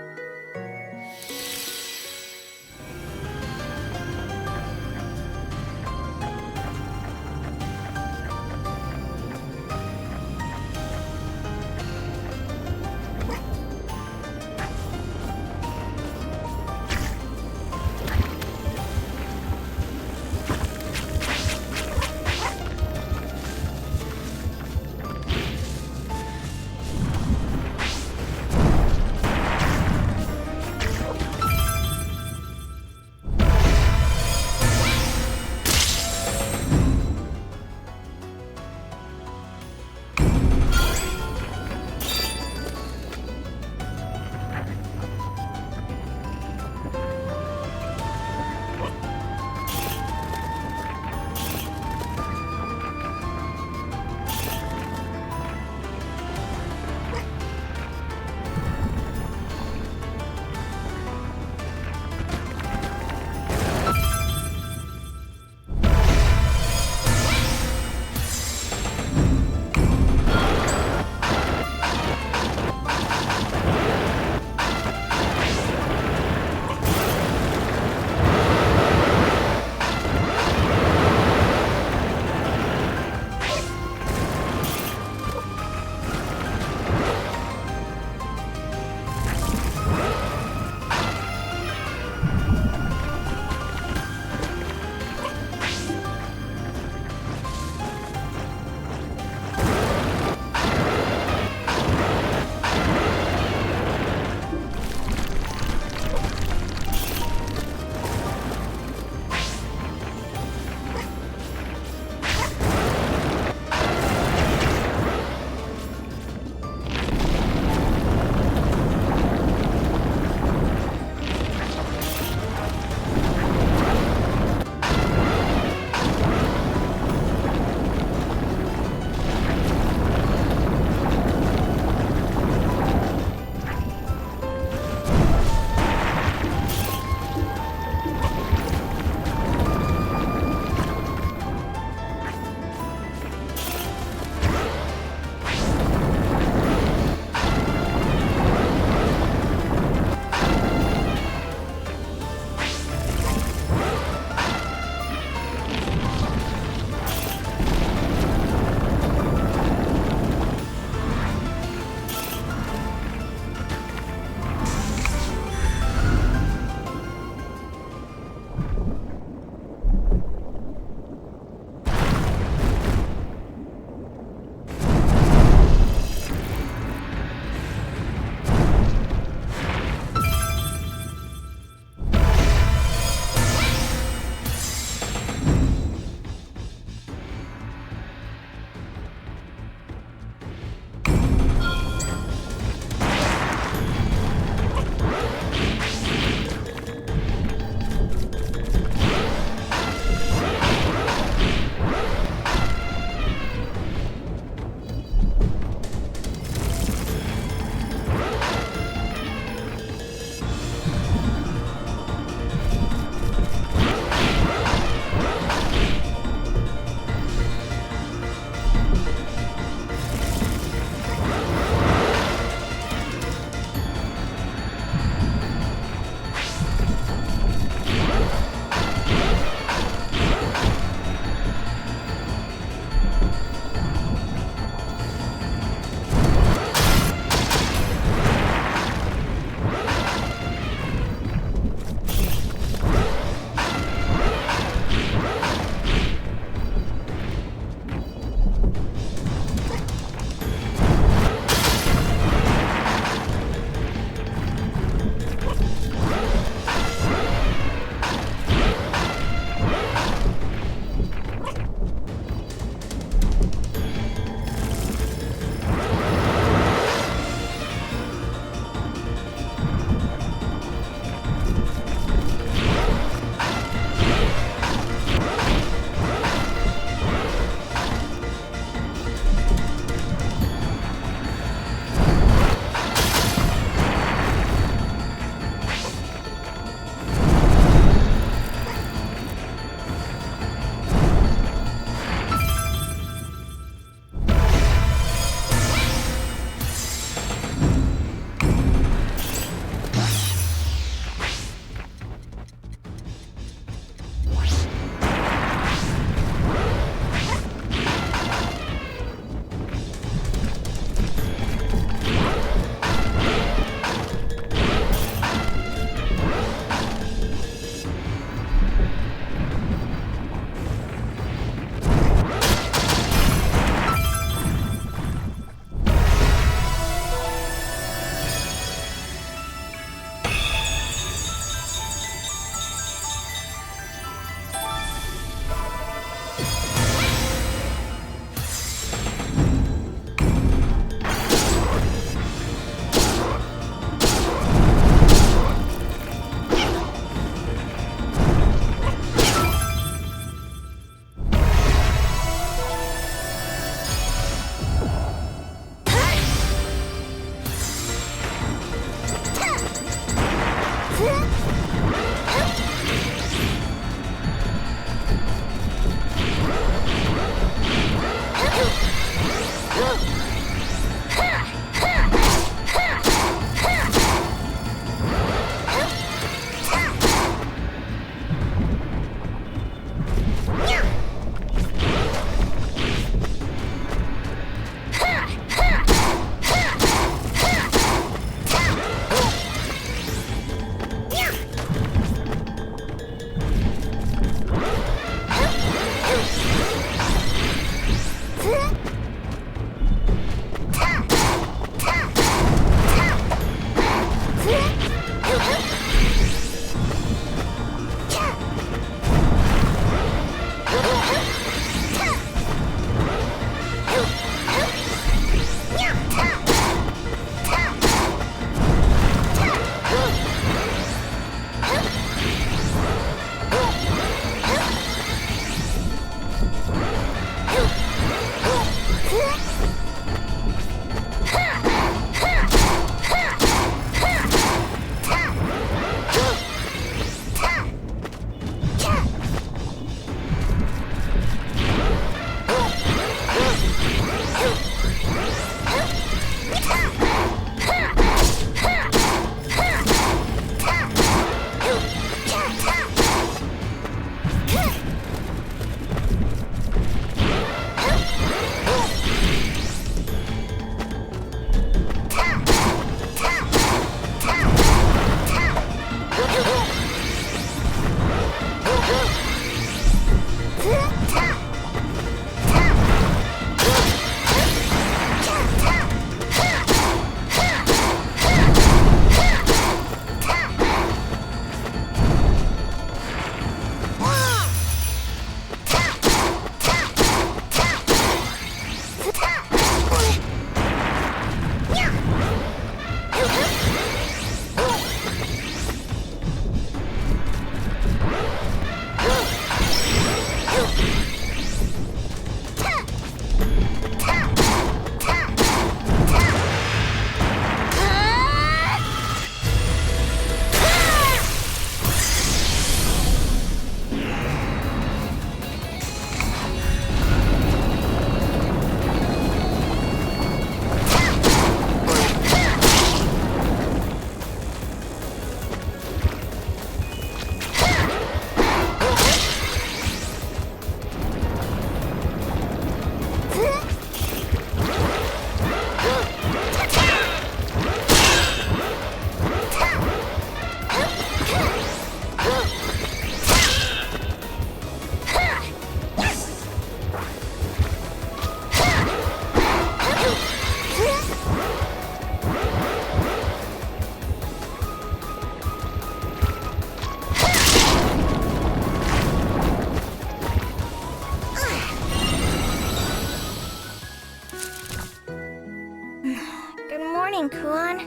Kuon.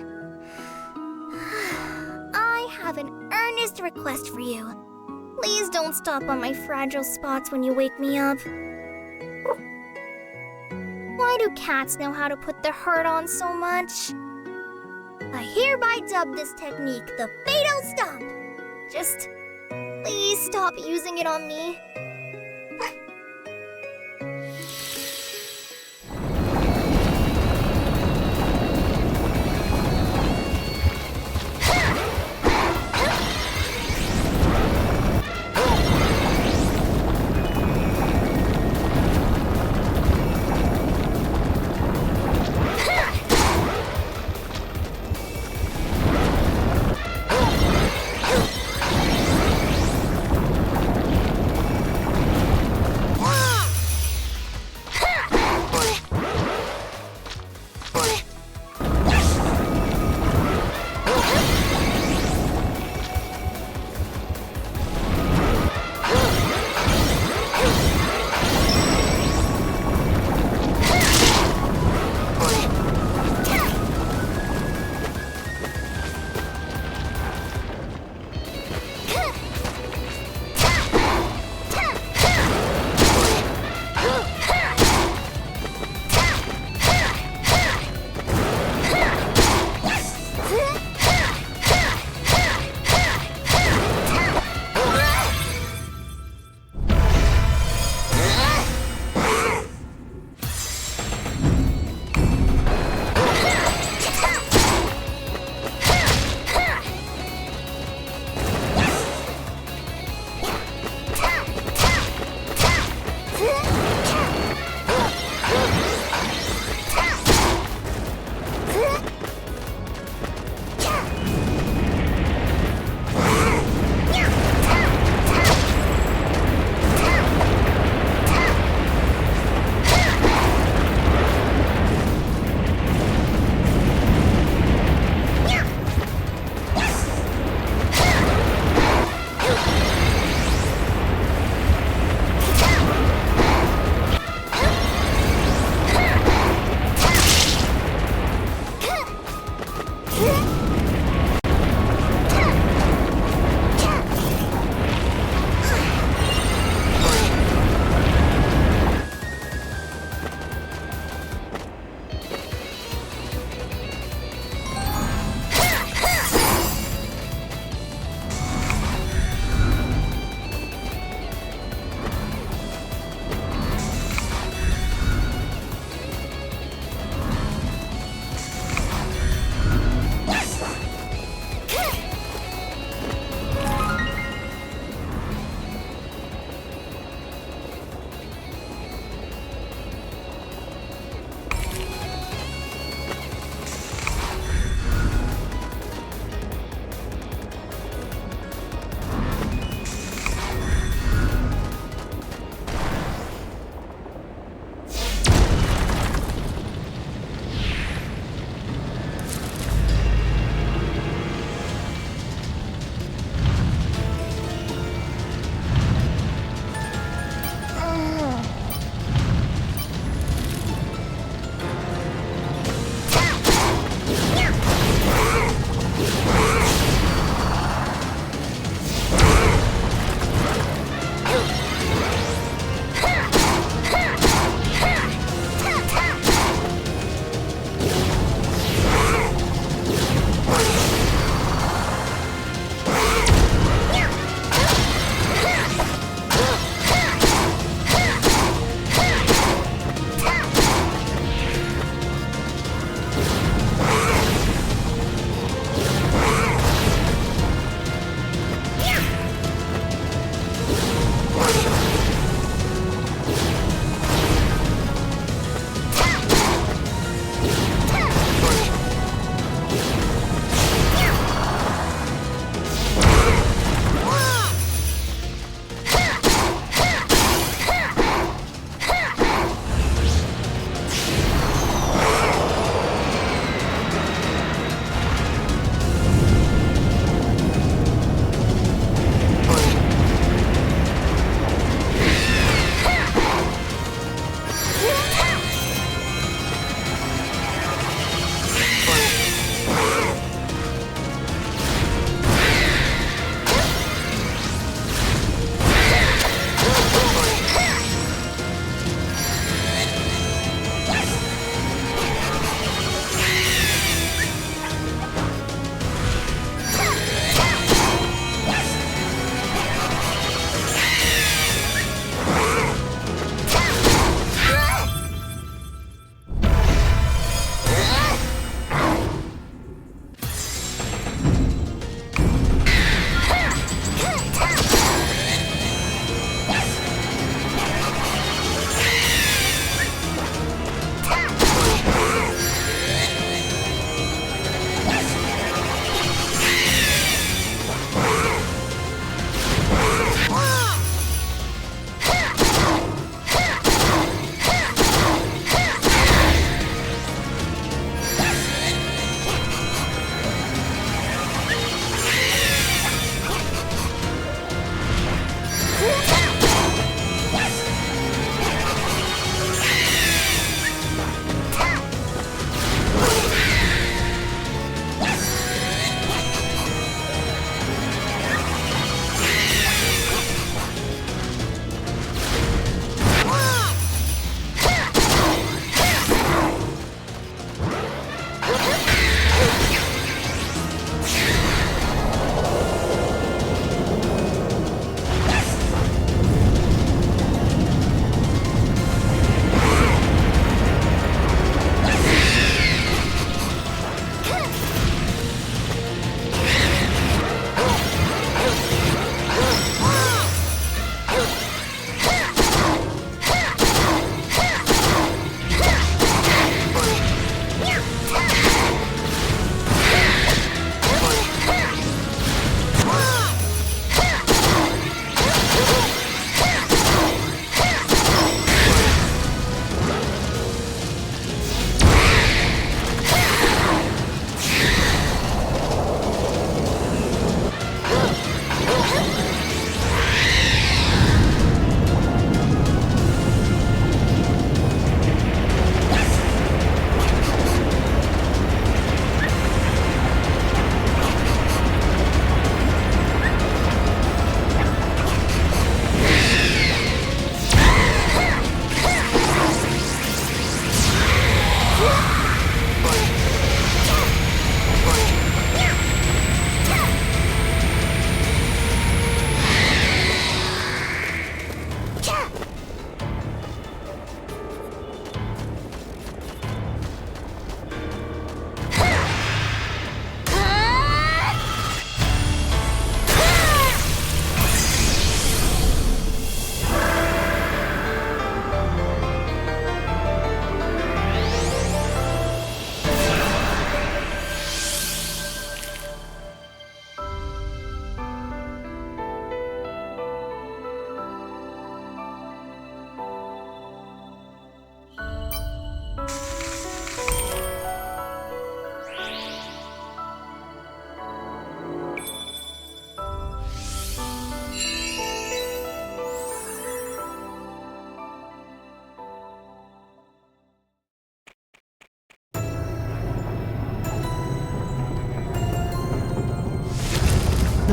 I have an earnest request for you. Please don't stop on my fragile spots when you wake me up. Why do cats know how to put the hurt on so much? I hereby dub this technique the Fatal Stomp. Just please stop using it on me.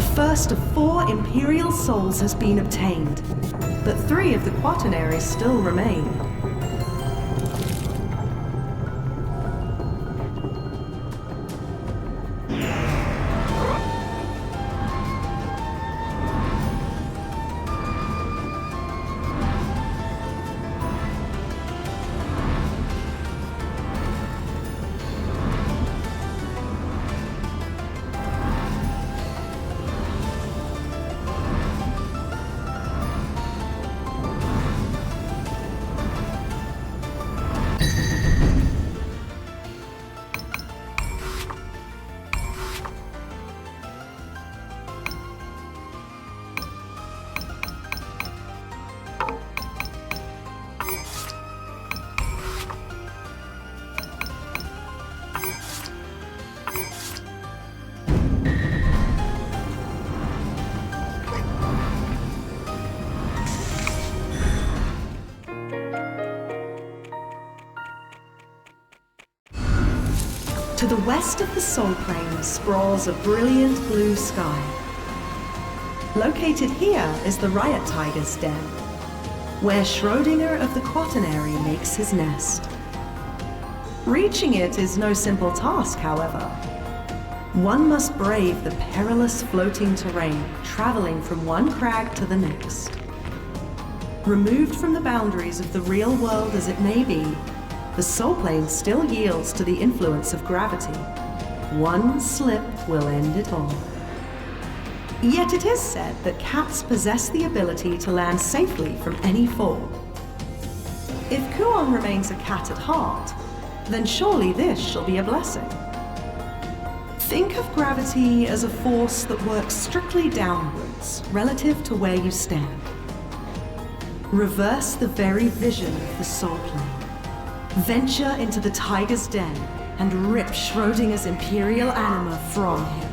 The first of 4 Imperial souls has been obtained, but 3 of the quaternaries still remain. To the west of the Soul Plane sprawls a brilliant blue sky. Located here is the Riot Tiger's den, where Schrödinger of the Quaternary makes his nest. Reaching it is no simple task, however. One must brave the perilous floating terrain, traveling from one crag to the next. Removed from the boundaries of the real world as it may be, the Soul Plane still yields to the influence of gravity. One slip will end it all. Yet it is said that cats possess the ability to land safely from any fall. If Kuon remains a cat at heart, then surely this shall be a blessing. Think of gravity as a force that works strictly downwards, relative to where you stand. Reverse the very vision of the Soul Plane. Venture into the Tiger's den and rip Schrödinger's Imperial anima from him.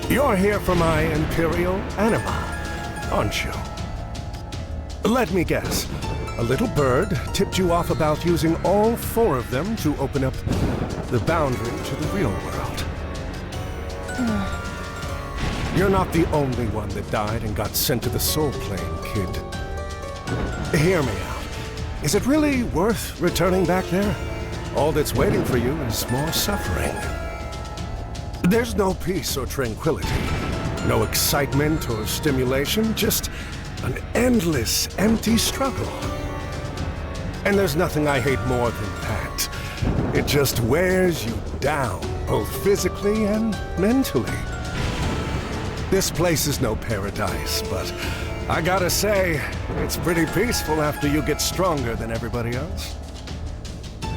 You're here for my Imperial Anima, aren't you? Let me guess. A little bird tipped you off about using all 4 of them to open up the boundary to the real world. You're not the only one that died and got sent to the Soul Plane, kid. Hear me out. Is it really worth returning back there? All that's waiting for you is more suffering. There's no peace or tranquility, no excitement or stimulation, just an endless, empty struggle. And there's nothing I hate more than that. It just wears you down, both physically and mentally. This place is no paradise, but I gotta say, it's pretty peaceful after you get stronger than everybody else.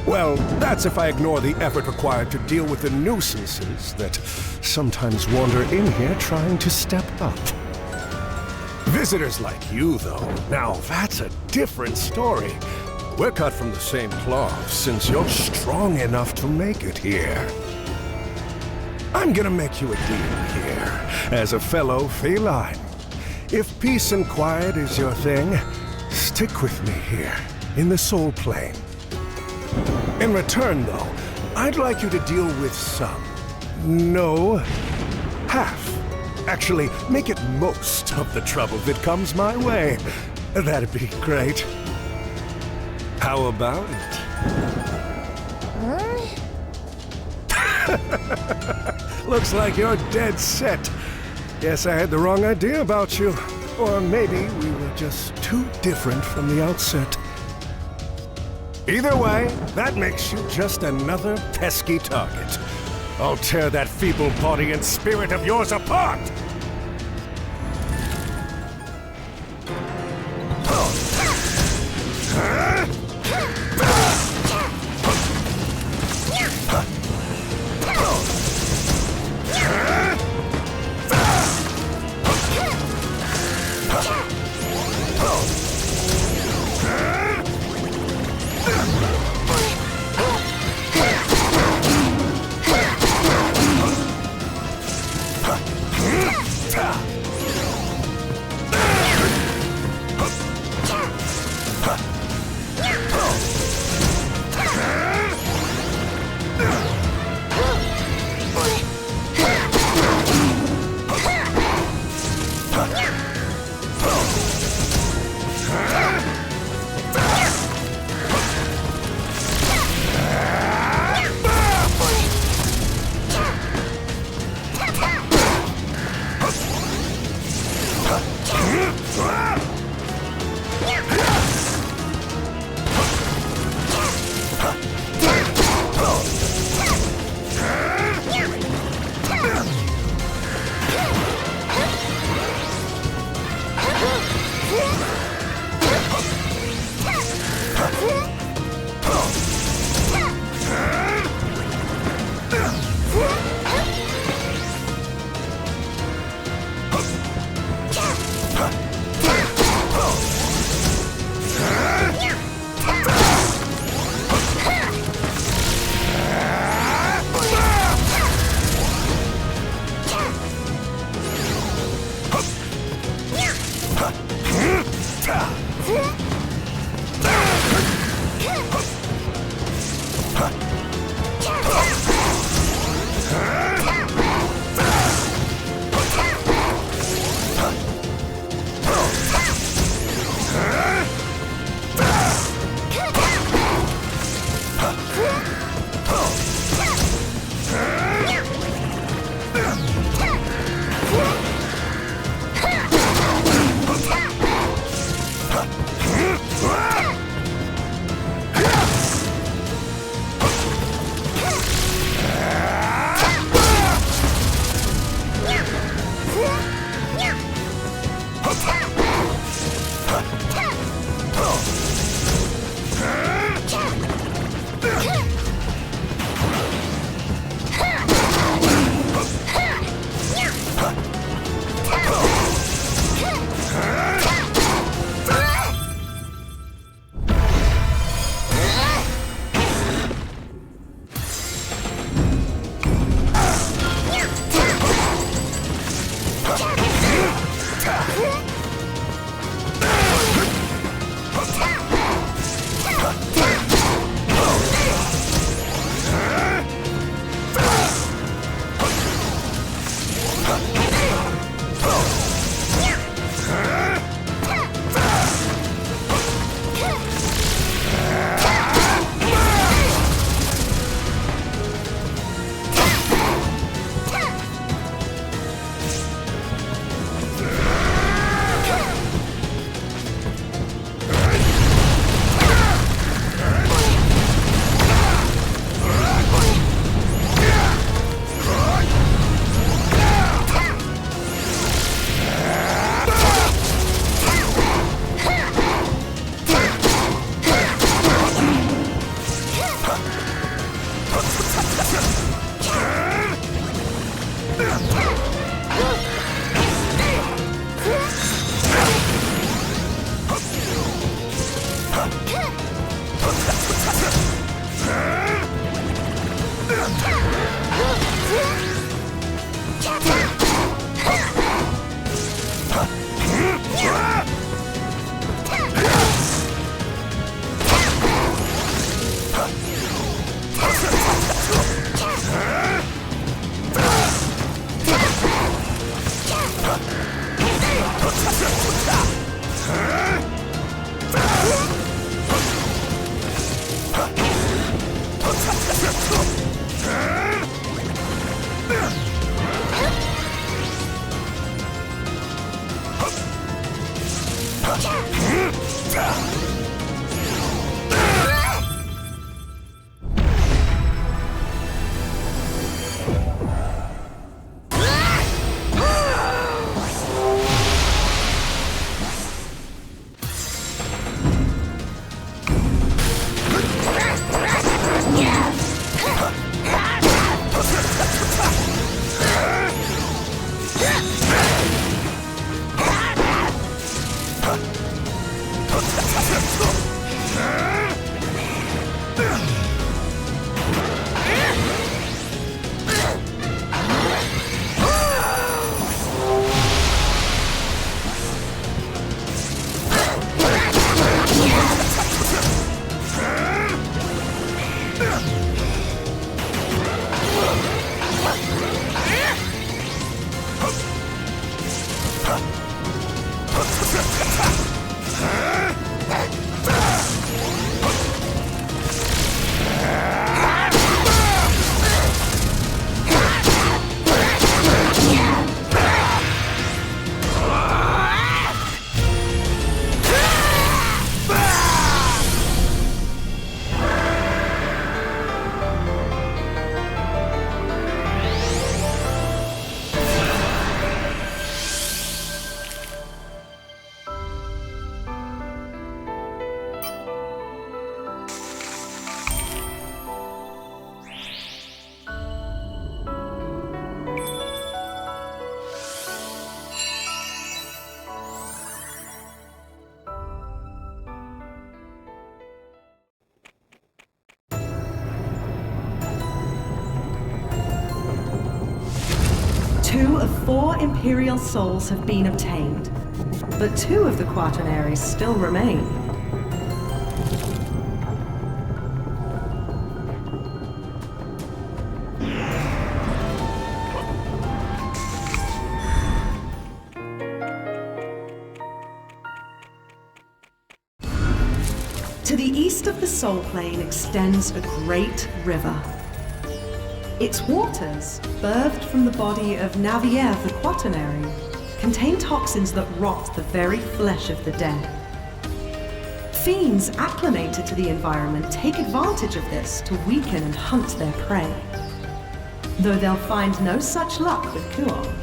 Well, that's if I ignore the effort required to deal with the nuisances that sometimes wander in here trying to step up. Visitors like you, though, now that's a different story. We're cut from the same cloth, since you're strong enough to make it here. I'm gonna make you a deal here, as a fellow feline. If peace and quiet is your thing, stick with me here, in the Soul Plane. In return, though, I'd like you to deal with some. No, half. Actually, make it most of the trouble that comes my way. That'd be great. How about it? Looks like you're dead set. Guess I had the wrong idea about you. Or maybe we were just too different from the outset. Either way, that makes you just another pesky target. I'll tear that feeble body and spirit of yours apart! 2 of 4 Imperial souls have been obtained, but 2 of the Quaternaries still remain. To the east of the Soul Plane extends a great river. Its waters, birthed from the body of Navier the Quaternary, contain toxins that rot the very flesh of the dead. Fiends acclimated to the environment take advantage of this to weaken and hunt their prey. Though they'll find no such luck with Kuon.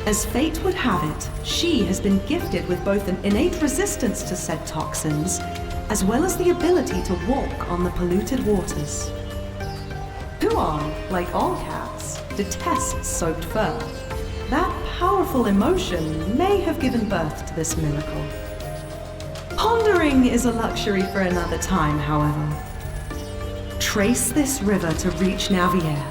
As fate would have it, she has been gifted with both an innate resistance to said toxins, as well as the ability to walk on the polluted waters. Kuon, like all cats, detests soaked fur. That powerful emotion may have given birth to this miracle. Pondering is a luxury for another time, however. Trace this river to reach Navier,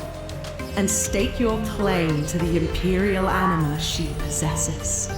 and stake your claim to the Imperial anima she possesses.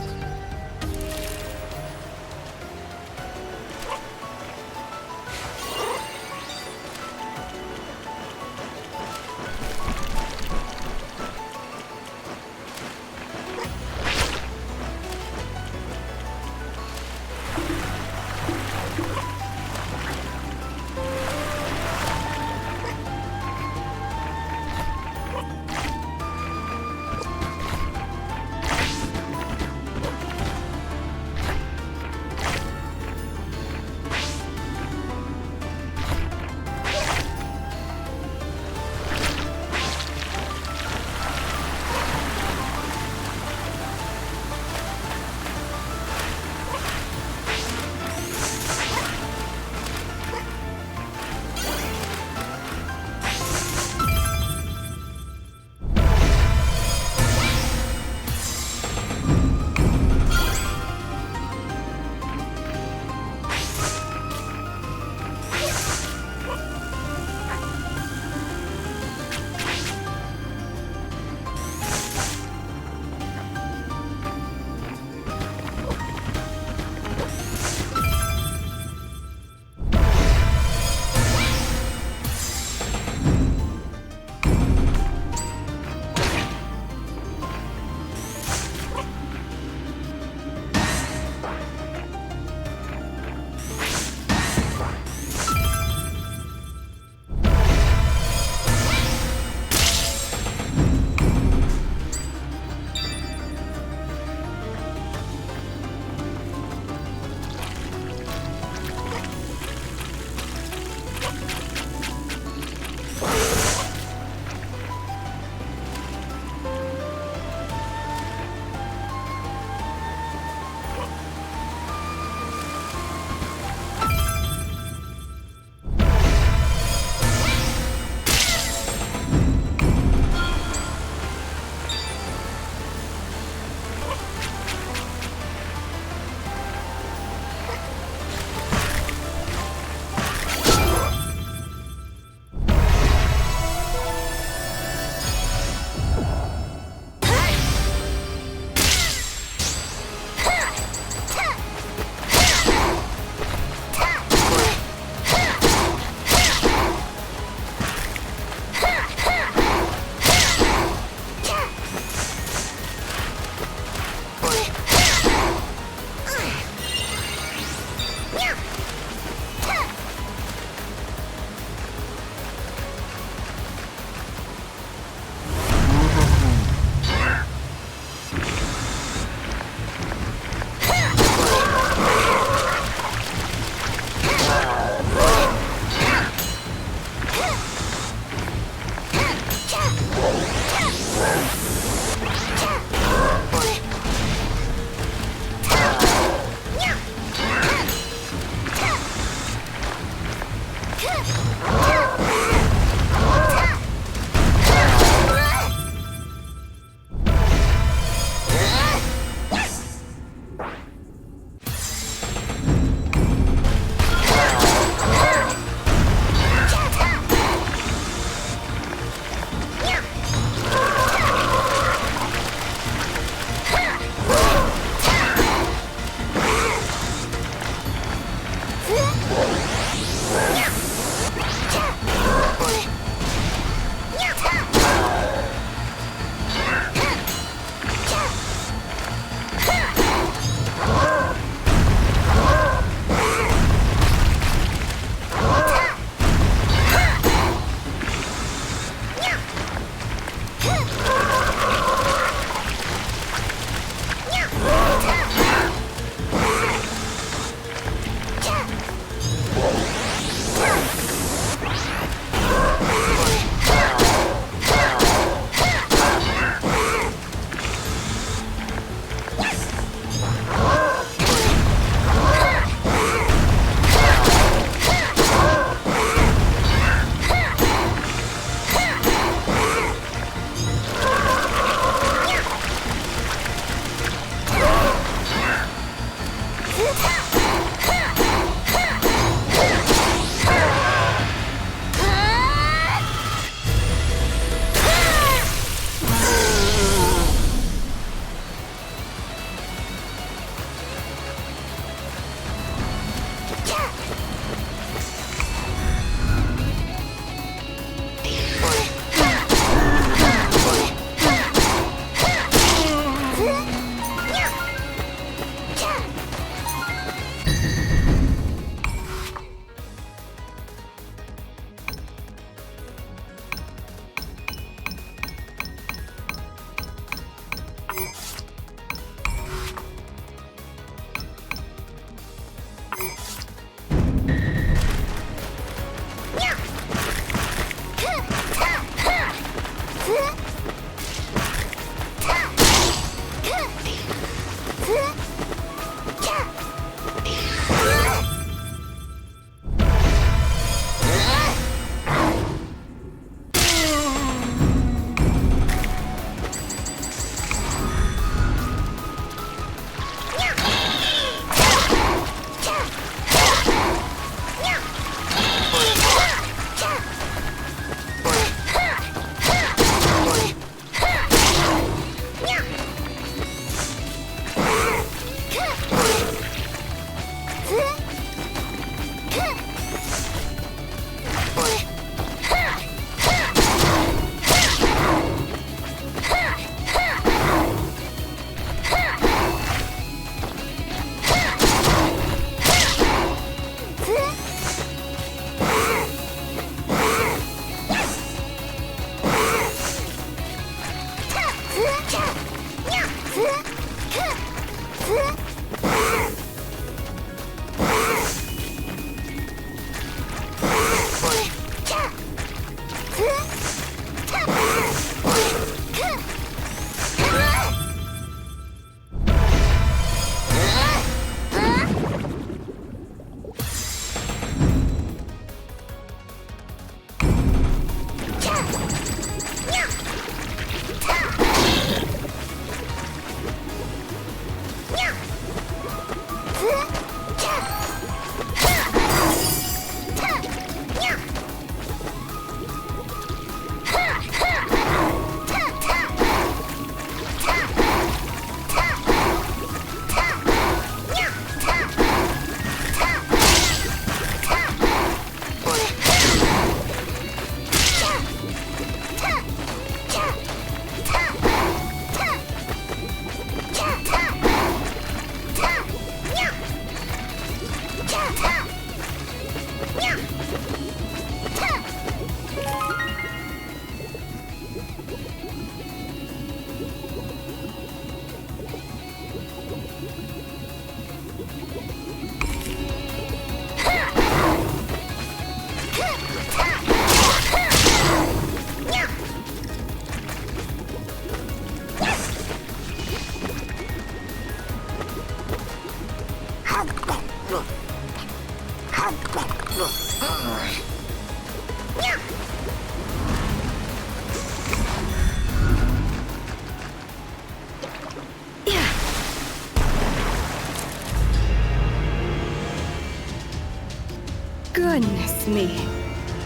Goodness me.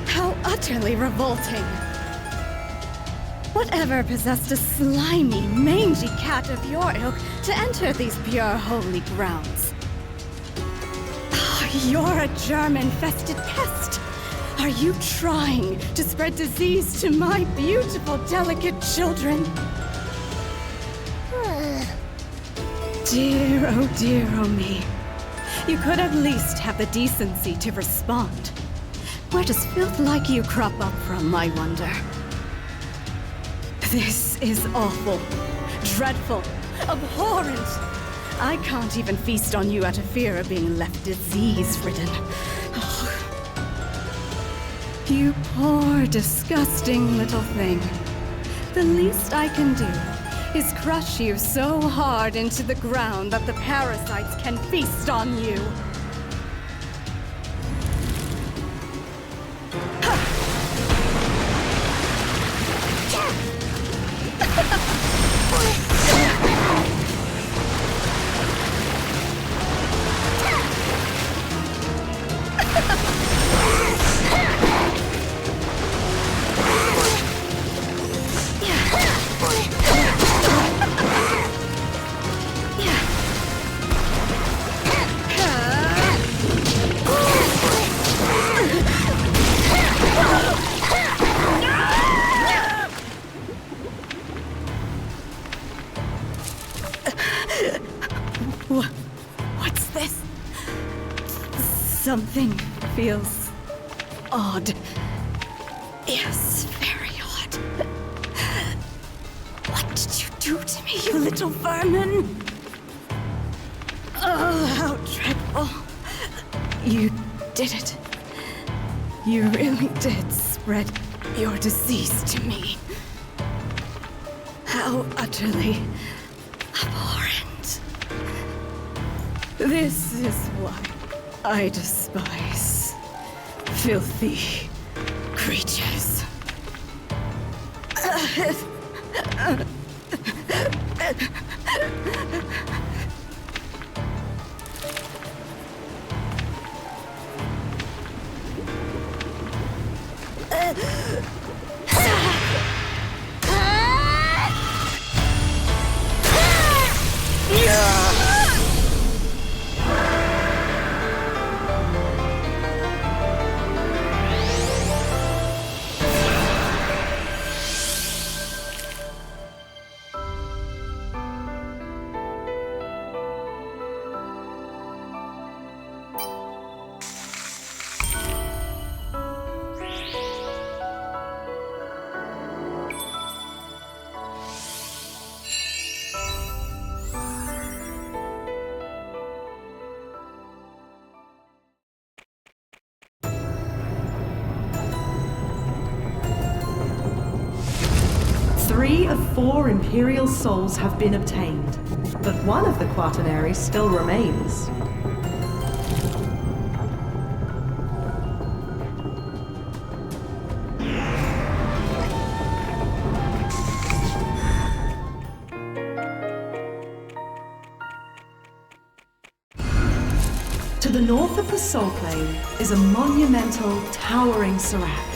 How utterly revolting. Whatever possessed a slimy, mangy cat of your ilk to enter these pure holy grounds? Oh, you're a germ-infested pest. Are you trying to spread disease to my beautiful, delicate children? Dear, oh me. You could at least have the decency to respond. Where does filth like you crop up from, I wonder? This is awful, dreadful, abhorrent. I can't even feast on you out of fear of being left disease-ridden. Oh. You poor, disgusting little thing. The least I can do is crush you so hard into the ground that the parasites can feast on you. What's this? Something feels odd. Yes, very odd. What did you do to me, you little vermin? Oh, how dreadful. You did it. You really did spread your disease to me. How utterly abhorrent. This is why I despise filthy creatures. 3 of 4 Imperial souls have been obtained, but one of the quaternary still remains. To the north of the Soul Plane is a monumental, towering Serac.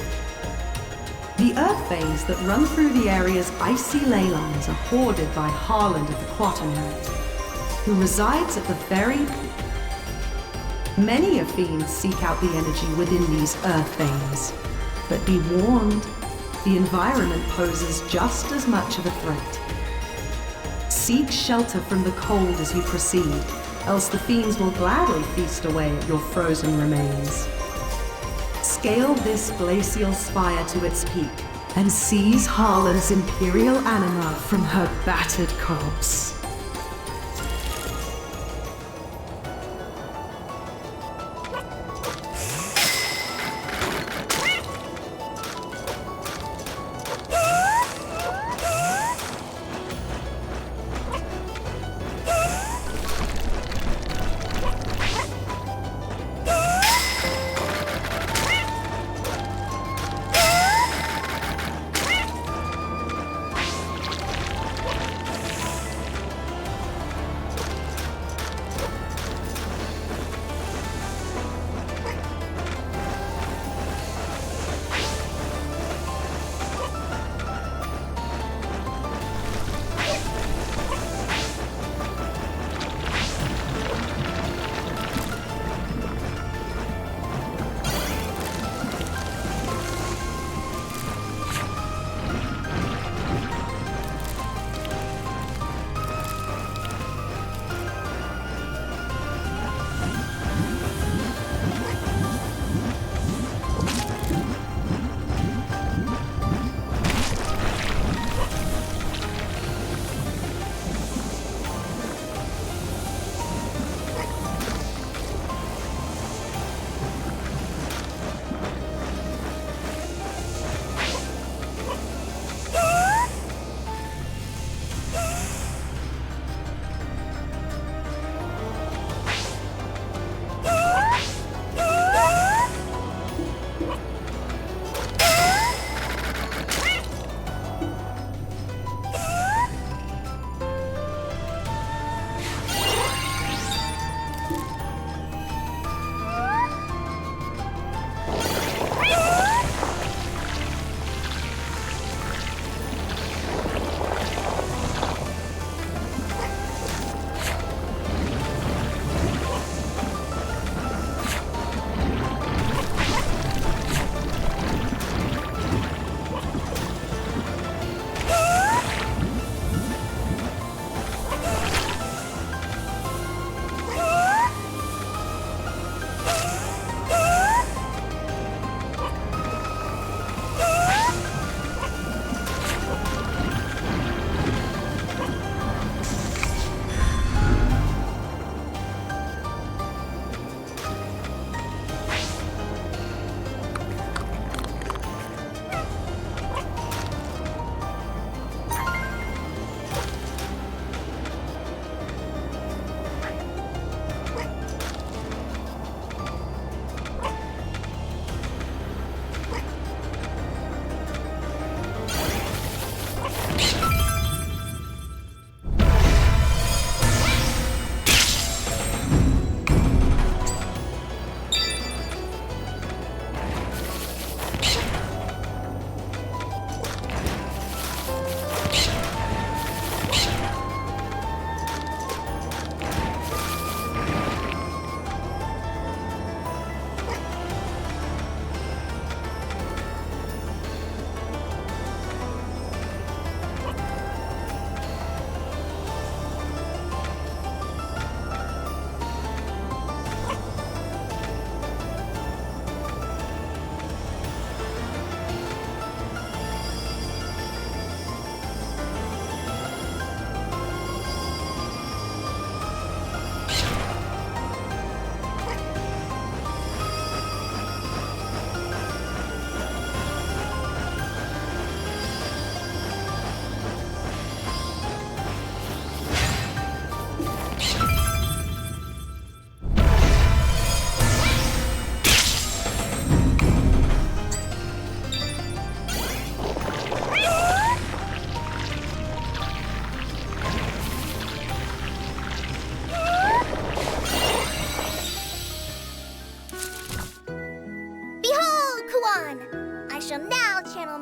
The earth veins that run through the area's icy ley lines are hoarded by Harland of the Quaternary, who resides at the very... Many of fiends seek out the energy within these earth veins, but be warned, the environment poses just as much of a threat. Seek shelter from the cold as you proceed, else the fiends will gladly feast away at your frozen remains. Scale this glacial spire to its peak and seize Harlan's imperial anima from her battered corpse.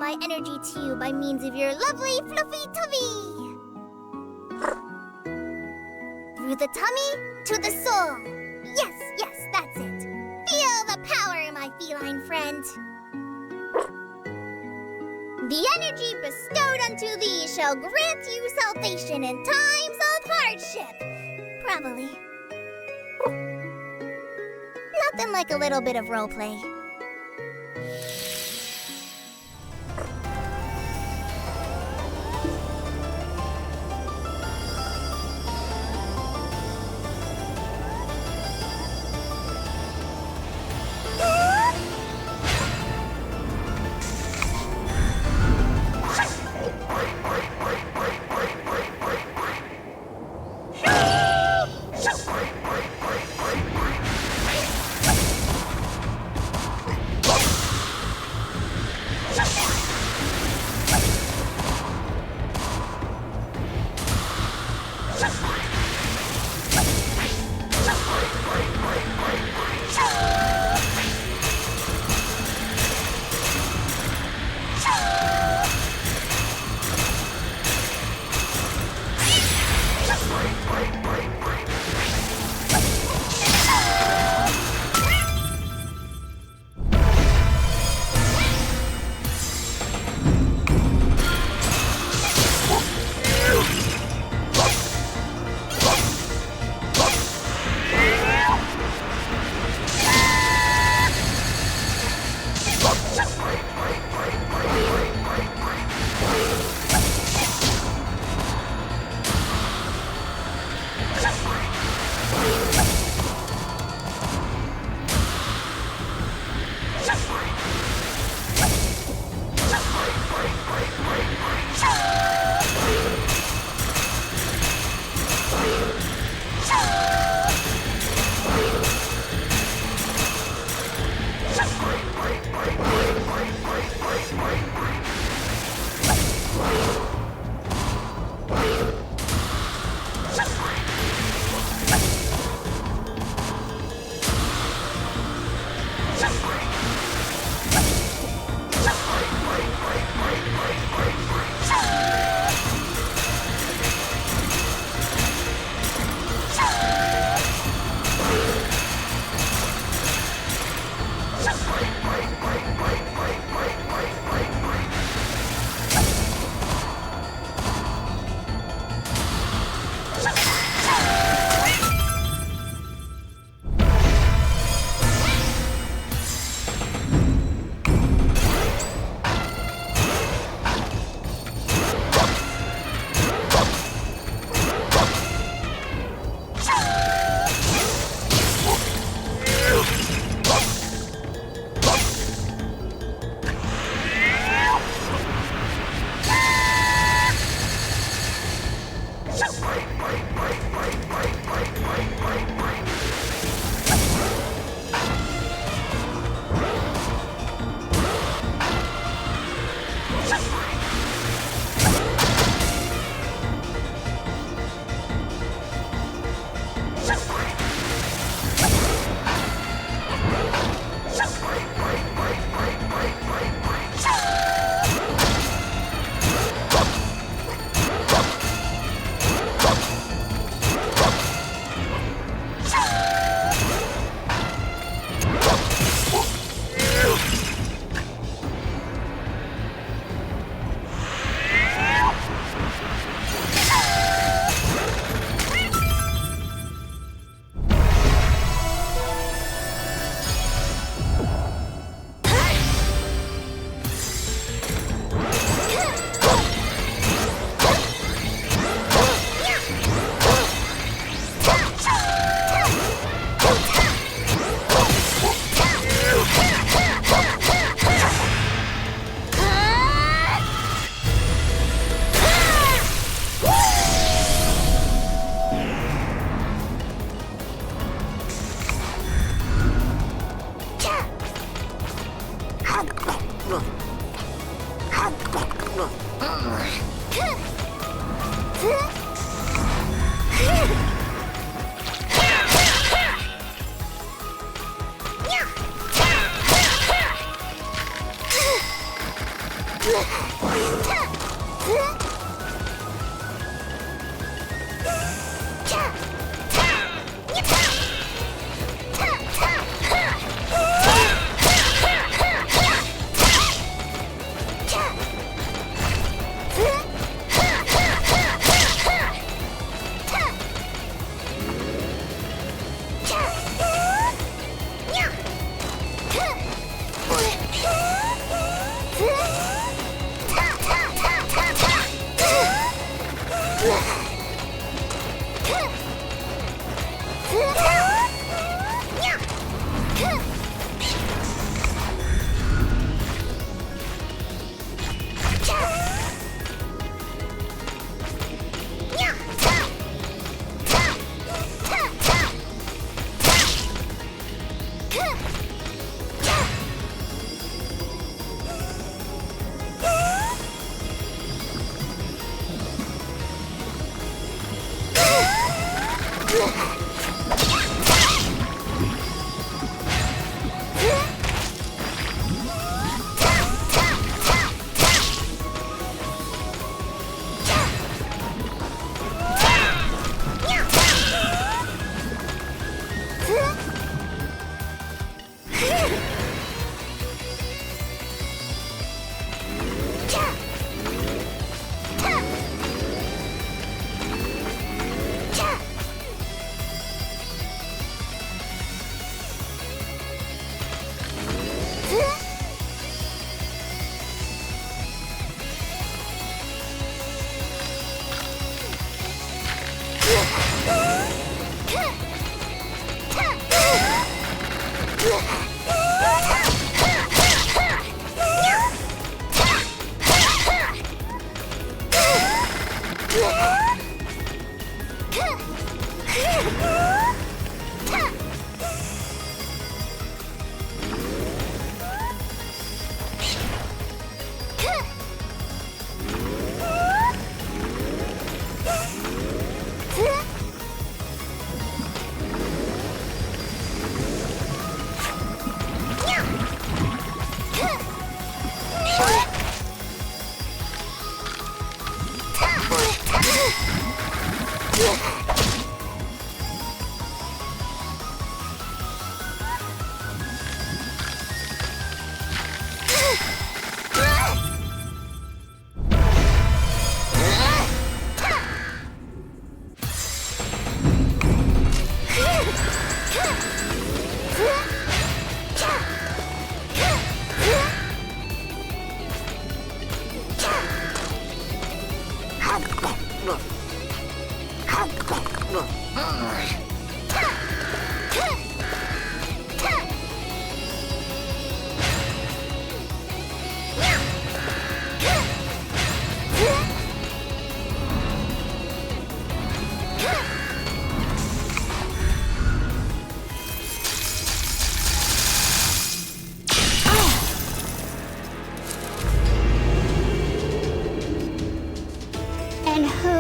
my energy to you by means of your lovely fluffy tummy. Through the tummy to the soul. Yes, that's it. Feel the power, my feline friend. The energy bestowed unto thee shall grant you salvation in times of hardship. Probably. Nothing like a little bit of roleplay.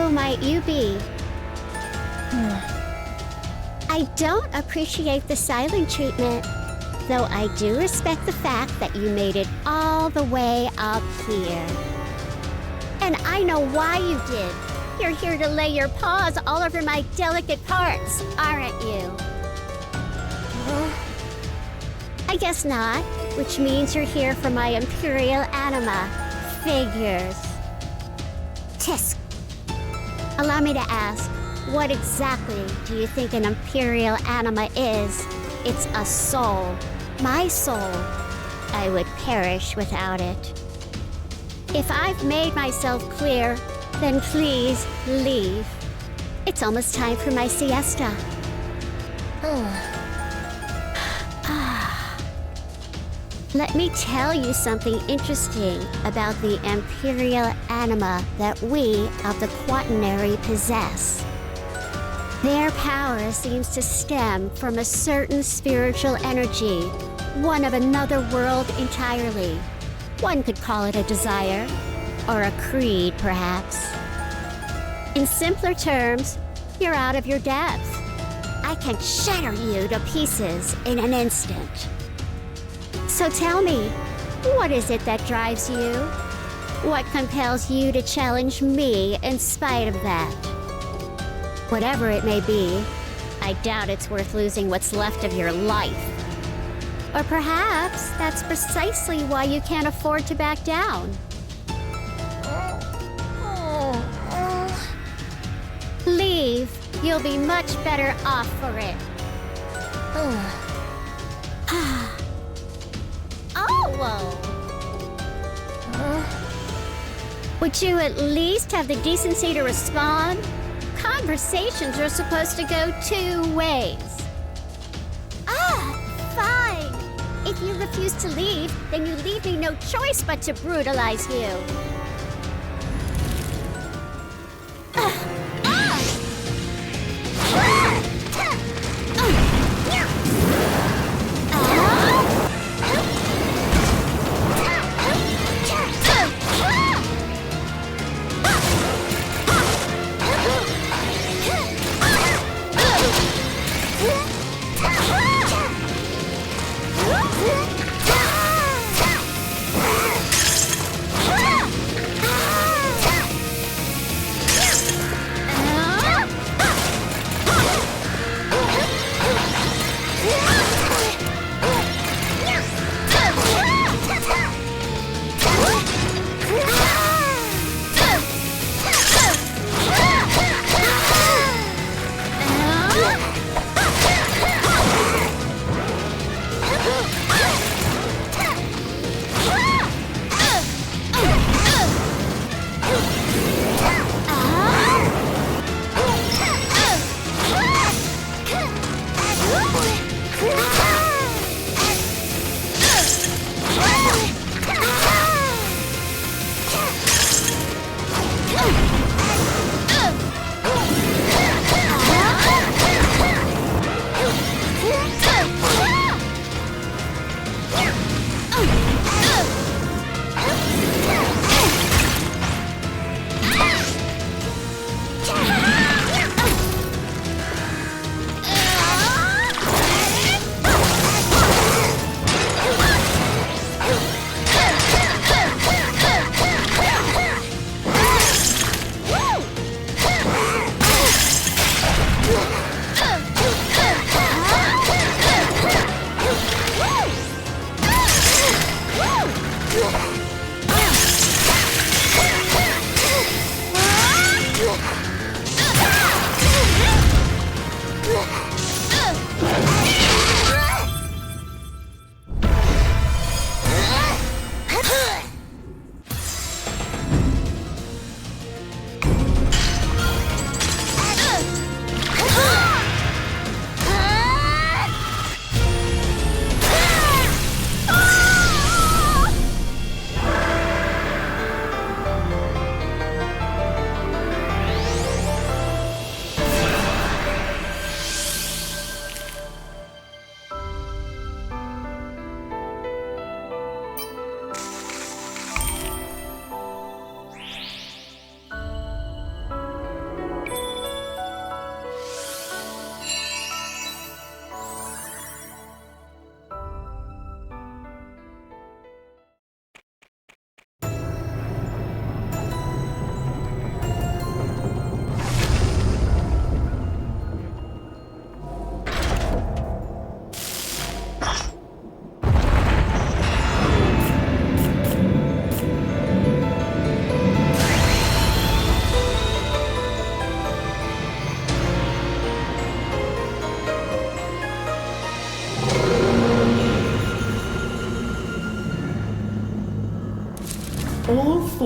Might you be? I don't appreciate the silent treatment, though I do respect the fact that you made it all the way up here. And I know why you did. You're here to lay your paws all over my delicate parts, aren't you? I guess not, which means you're here for my imperial anima. Figures. Tisk. Allow me to ask, what exactly do you think an imperial anima is? It's a soul. My soul. I would perish without it. If I've made myself clear, then please leave. It's almost time for my siesta. Let me tell you something interesting about the imperial anima that we of the quaternary possess. Their power seems to stem from a certain spiritual energy, one of another world entirely. One could call it a desire, or a creed, perhaps. In simpler terms, you're out of your depth. I can shatter you to pieces in an instant. So tell me, what is it that drives you? What compels you to challenge me in spite of that? Whatever it may be, I doubt it's worth losing what's left of your life. Or perhaps that's precisely why you can't afford to back down. Leave. You'll be much better off for it. Would you at least have the decency to respond? Conversations are supposed to go two ways. Fine. If you refuse to leave, then you leave me no choice but to brutalize you.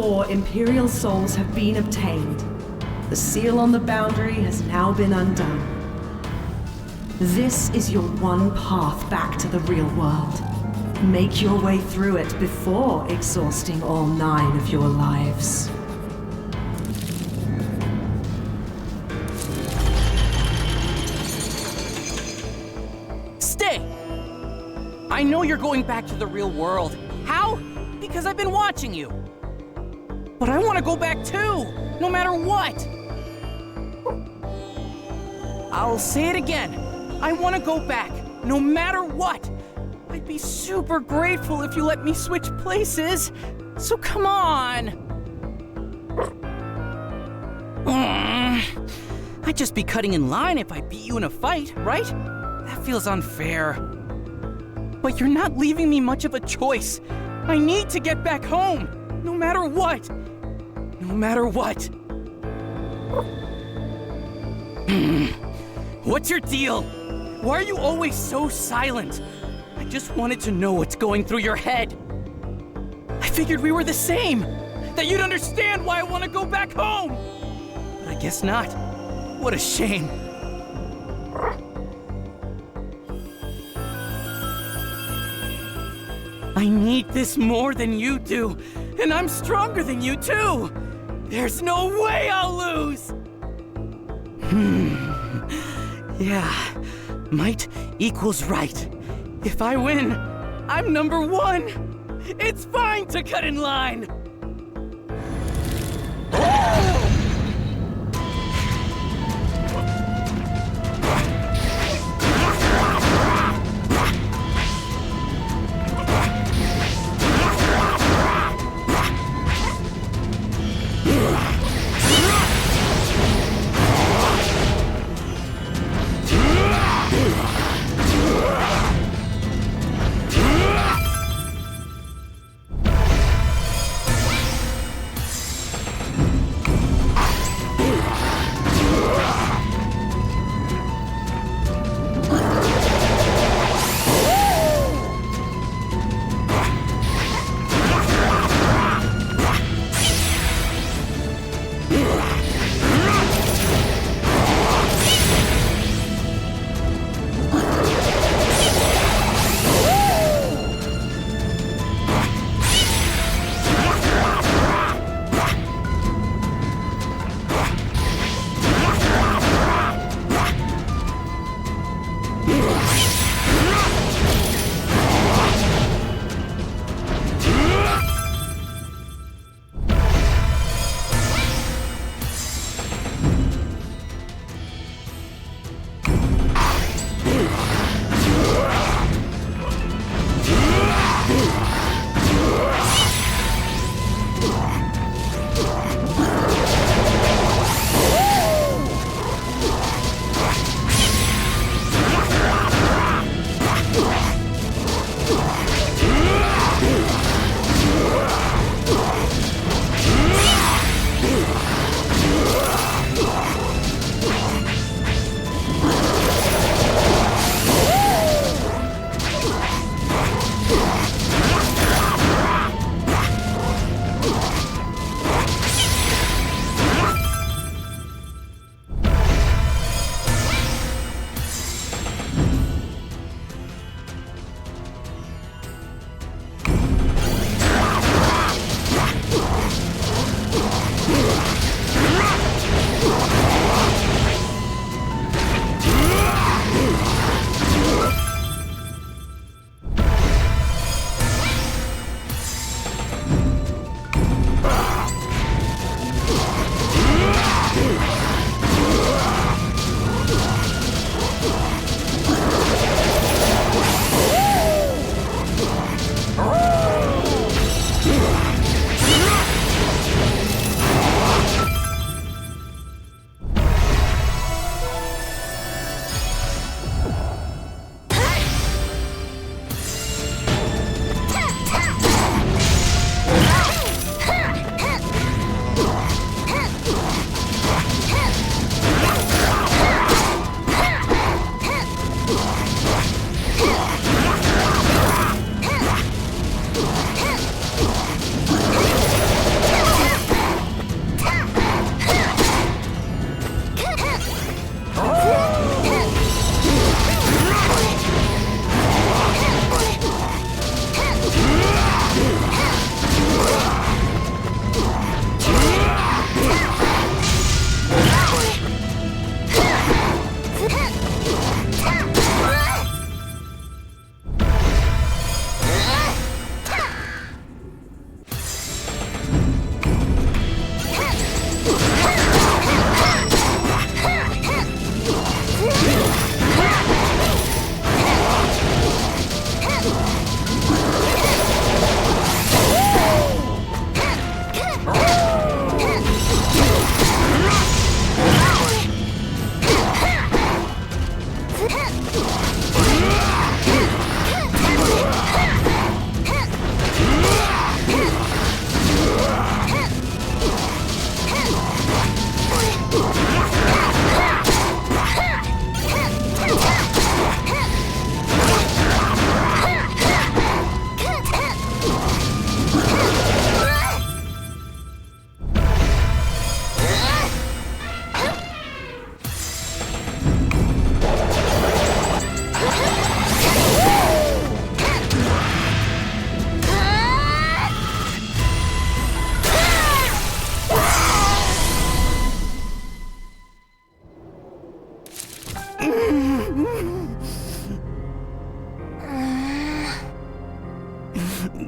4 Imperial souls have been obtained. The seal on the boundary has now been undone. This is your one path back to the real world. Make your way through it before exhausting all 9 of your lives. Stay! I know you're going back to the real world. How? Because I've been watching you. But I want to go back too, no matter what. I'll say it again. I want to go back, no matter what. I'd be super grateful if you let me switch places. So come on. I'd just be cutting in line if I beat you in a fight, right? That feels unfair. But you're not leaving me much of a choice. I need to get back home, no matter what. No matter what. What's your deal? Why are you always so silent? I just wanted to know what's going through your head. I figured we were the same, that you'd understand why I want to go back home. But I guess not. What a shame. I need this more than you do, and I'm stronger than you too. There's no way I'll lose. Yeah, might equals right. If I win, I'm number 1. It's fine to cut in line.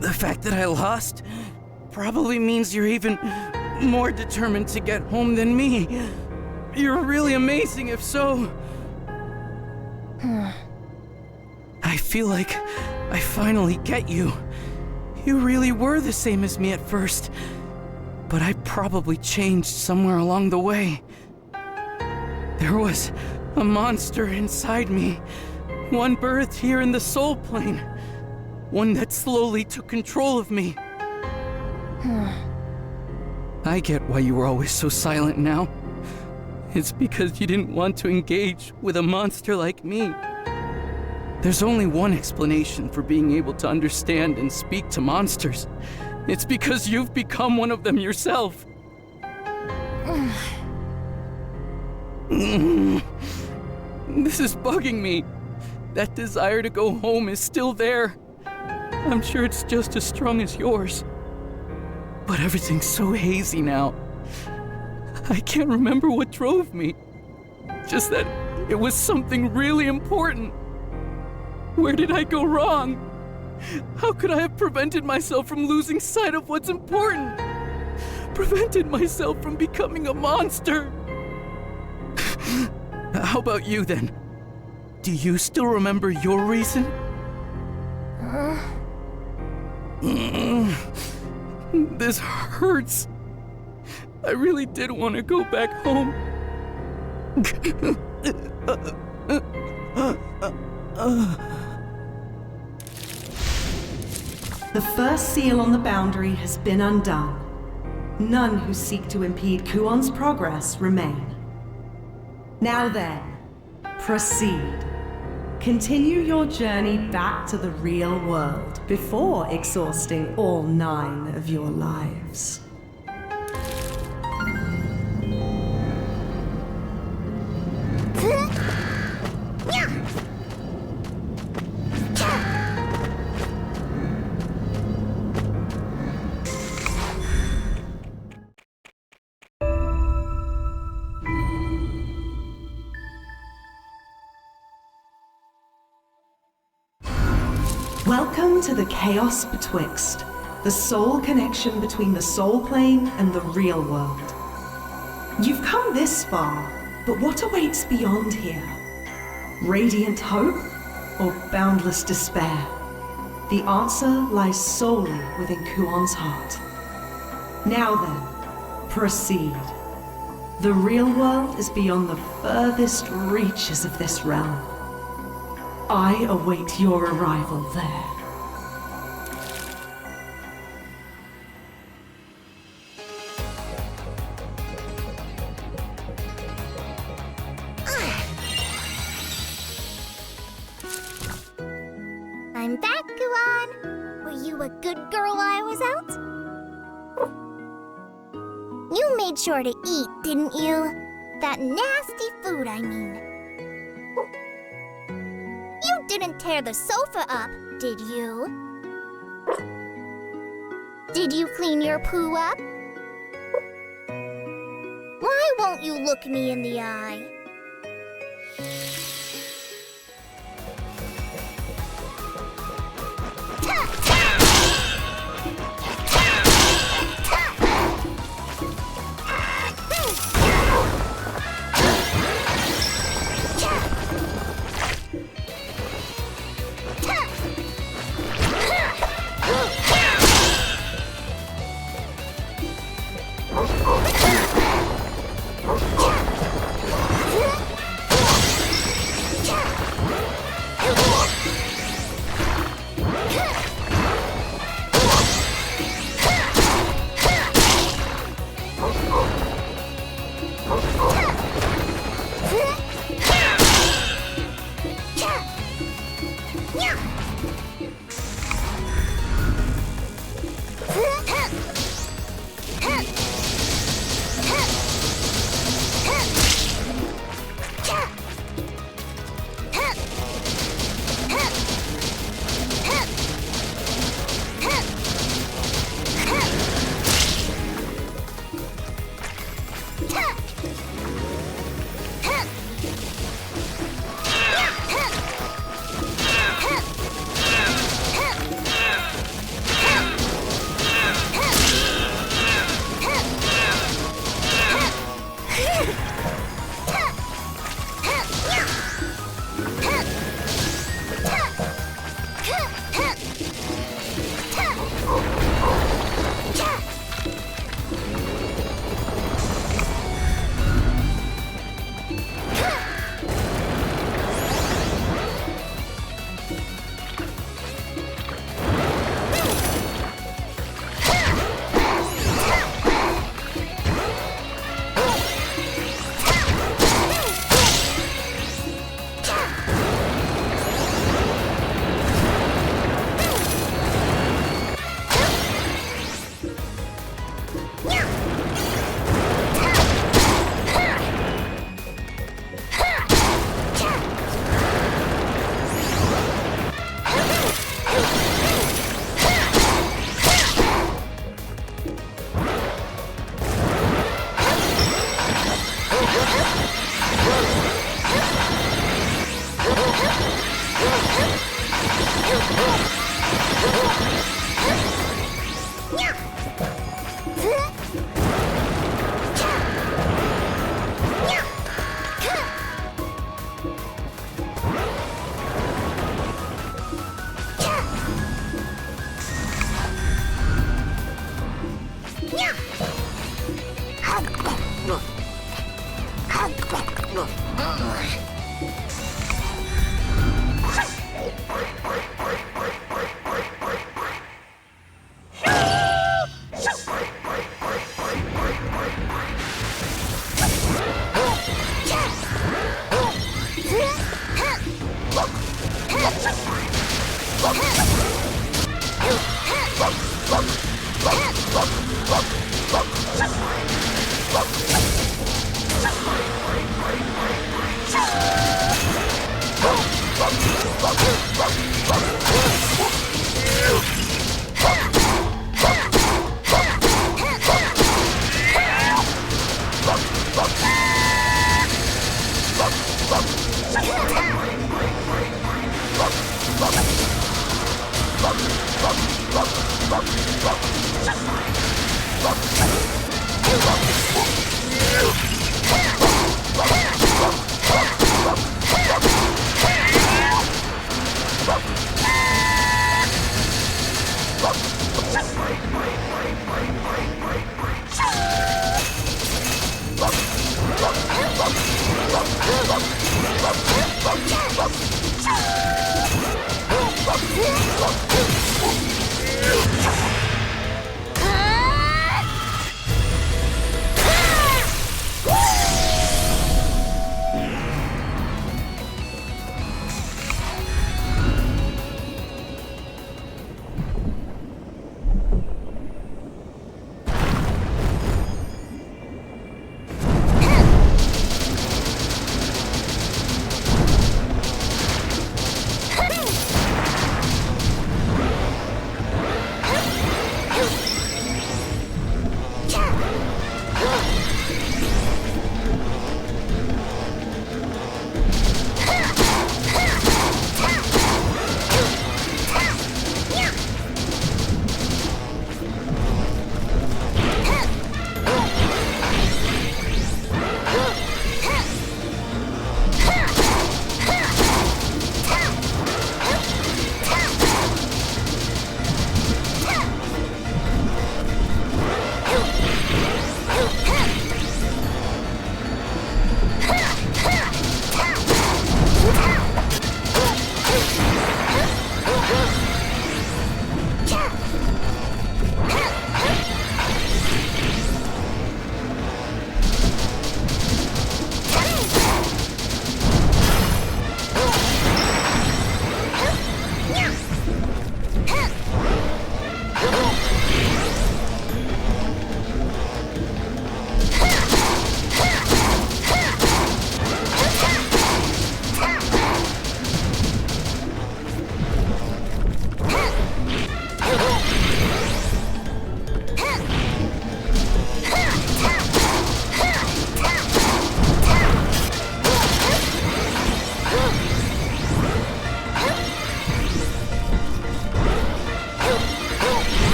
The fact that I lost probably means you're even more determined to get home than me. You're really amazing if so. I feel like I finally get you. You really were the same as me at first, but I probably changed somewhere along the way. There was a monster inside me, one birthed here in the soul plane, one that slowly took control of me. I get why you were always so silent now. It's because you didn't want to engage with a monster like me. There's only one explanation for being able to understand and speak to monsters. It's because you've become one of them yourself. This is bugging me. That desire to go home is still there. I'm sure it's just as strong as yours. But everything's so hazy now. I can't remember what drove me. Just that it was something really important. Where did I go wrong? How could I have prevented myself from losing sight of what's important? Prevented myself from becoming a monster? How about you then? Do you still remember your reason? This hurts. I really did want to go back home. The first seal on the boundary has been undone. None who seek to impede Kuon's progress remain. Now then, proceed. Continue your journey back to the real world before exhausting all 9 of your lives. Welcome to the Chaos Betwixt, the soul connection between the soul plane and the real world. You've come this far, but what awaits beyond here? Radiant hope or boundless despair? The answer lies solely within Kuon's heart. Now then, proceed. The real world is beyond the furthest reaches of this realm. I await your arrival there. I'm back, Kuon. Were you a good girl while I was out? You made sure to eat, didn't you? That nasty food, I mean. You didn't tear the sofa up, did you? Did you clean your poo up? Why won't you look me in the eye?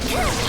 Yeah!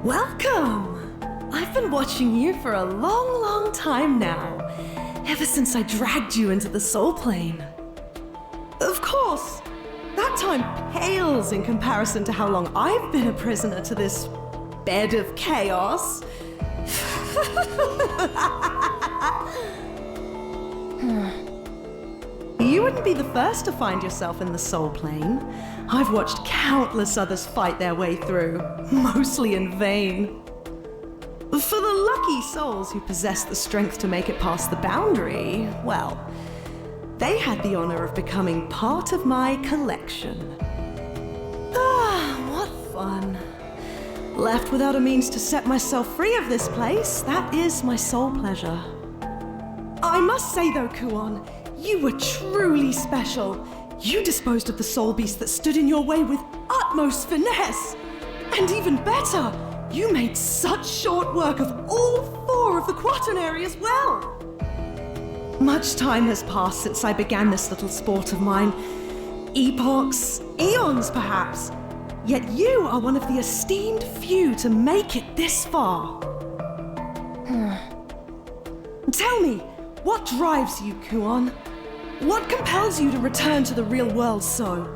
Welcome! I've been watching you for a long, long time now. Ever since I dragged you into the soul plane. Of course, that time pales in comparison to how long I've been a prisoner to this bed of chaos. You wouldn't be the first to find yourself in the soul plane. I've watched countless others fight their way through, mostly in vain. For the lucky souls who possessed the strength to make it past the boundary, well, they had the honor of becoming part of my collection. Ah, what fun. Left without a means to set myself free of this place, that is my sole pleasure. I must say though, Kuon, you were truly special. You disposed of the soul beast that stood in your way with utmost finesse. And even better, you made such short work of all 4 of the quaternary as well. Much time has passed since I began this little sport of mine. Epochs, eons perhaps. Yet you are one of the esteemed few to make it this far. Tell me, what drives you, Kuon? What compels you to return to the real world so?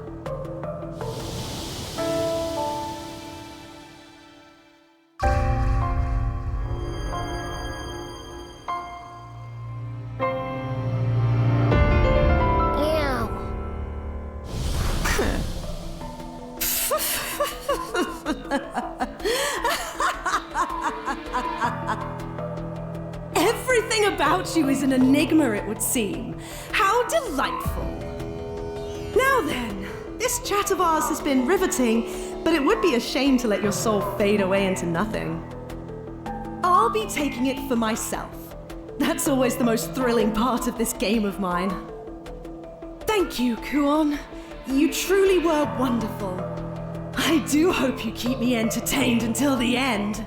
Everything about you is an enigma, it would seem. How delightful. Now then, this chat of ours has been riveting, but it would be a shame to let your soul fade away into nothing. I'll be taking it for myself. That's always the most thrilling part of this game of mine. Thank you, Kuon. You truly were wonderful. I do hope you keep me entertained until the end.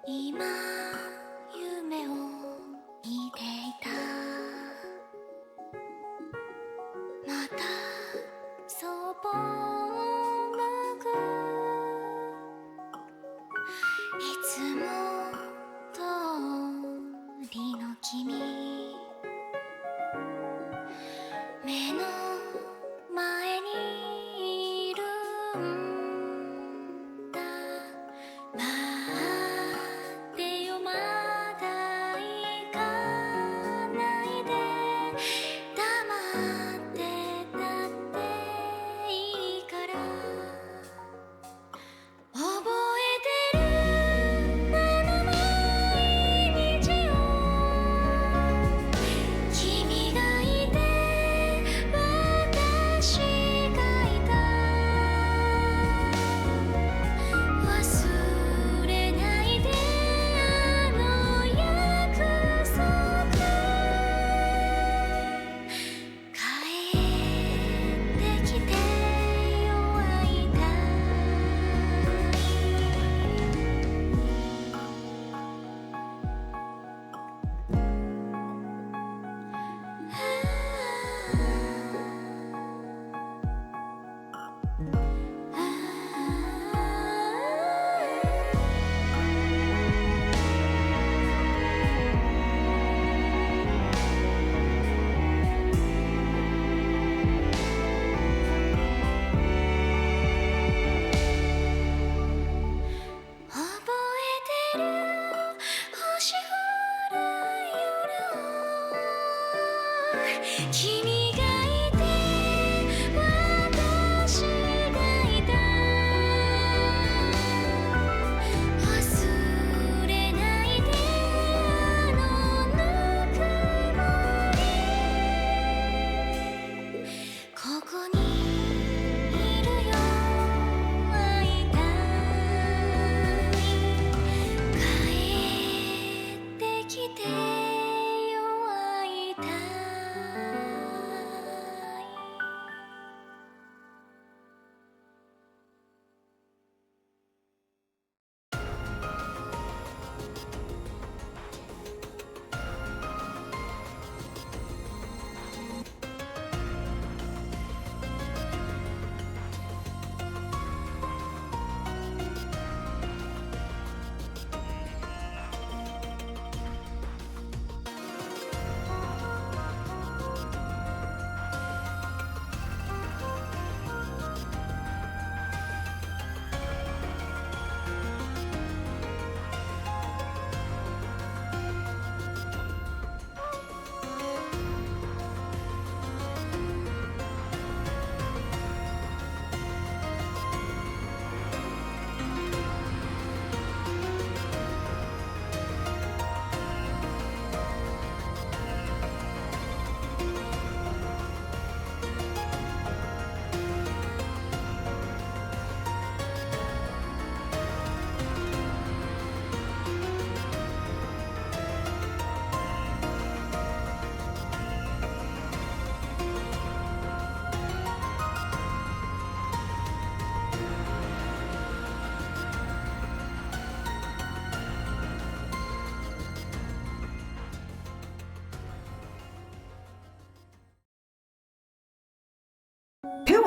今夢を見ていたまたそぼ向くいつも通りの君目の前にいるんだ待ってよまだ行かないで黙ってたっていいから覚えてるあの毎日を君がいて私がいた忘れないであの約束帰ってきてよ会いたい覚えてる星降る夜を君がいて私がいた忘れないであのぬくもりここにいるよ会いたい帰ってきてよ会いたい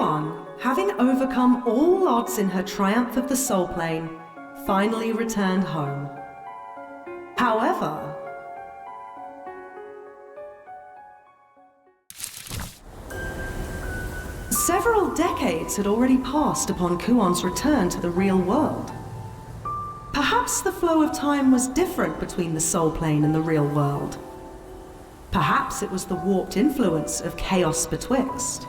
Kuon, having overcome all odds in her triumph of the soul plane, finally returned home. However, several decades had already passed upon Kuon's return to the real world. Perhaps the flow of time was different between the soul plane and the real world. Perhaps it was the warped influence of chaos betwixt.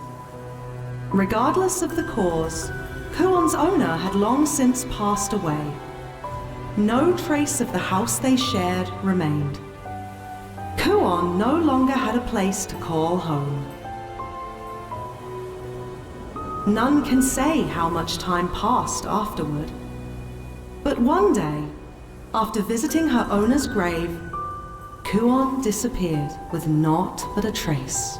Regardless of the cause, Kuon's owner had long since passed away. No trace of the house they shared remained. Kuon no longer had a place to call home. None can say how much time passed afterward. But one day, after visiting her owner's grave, Kuon disappeared with naught but a trace.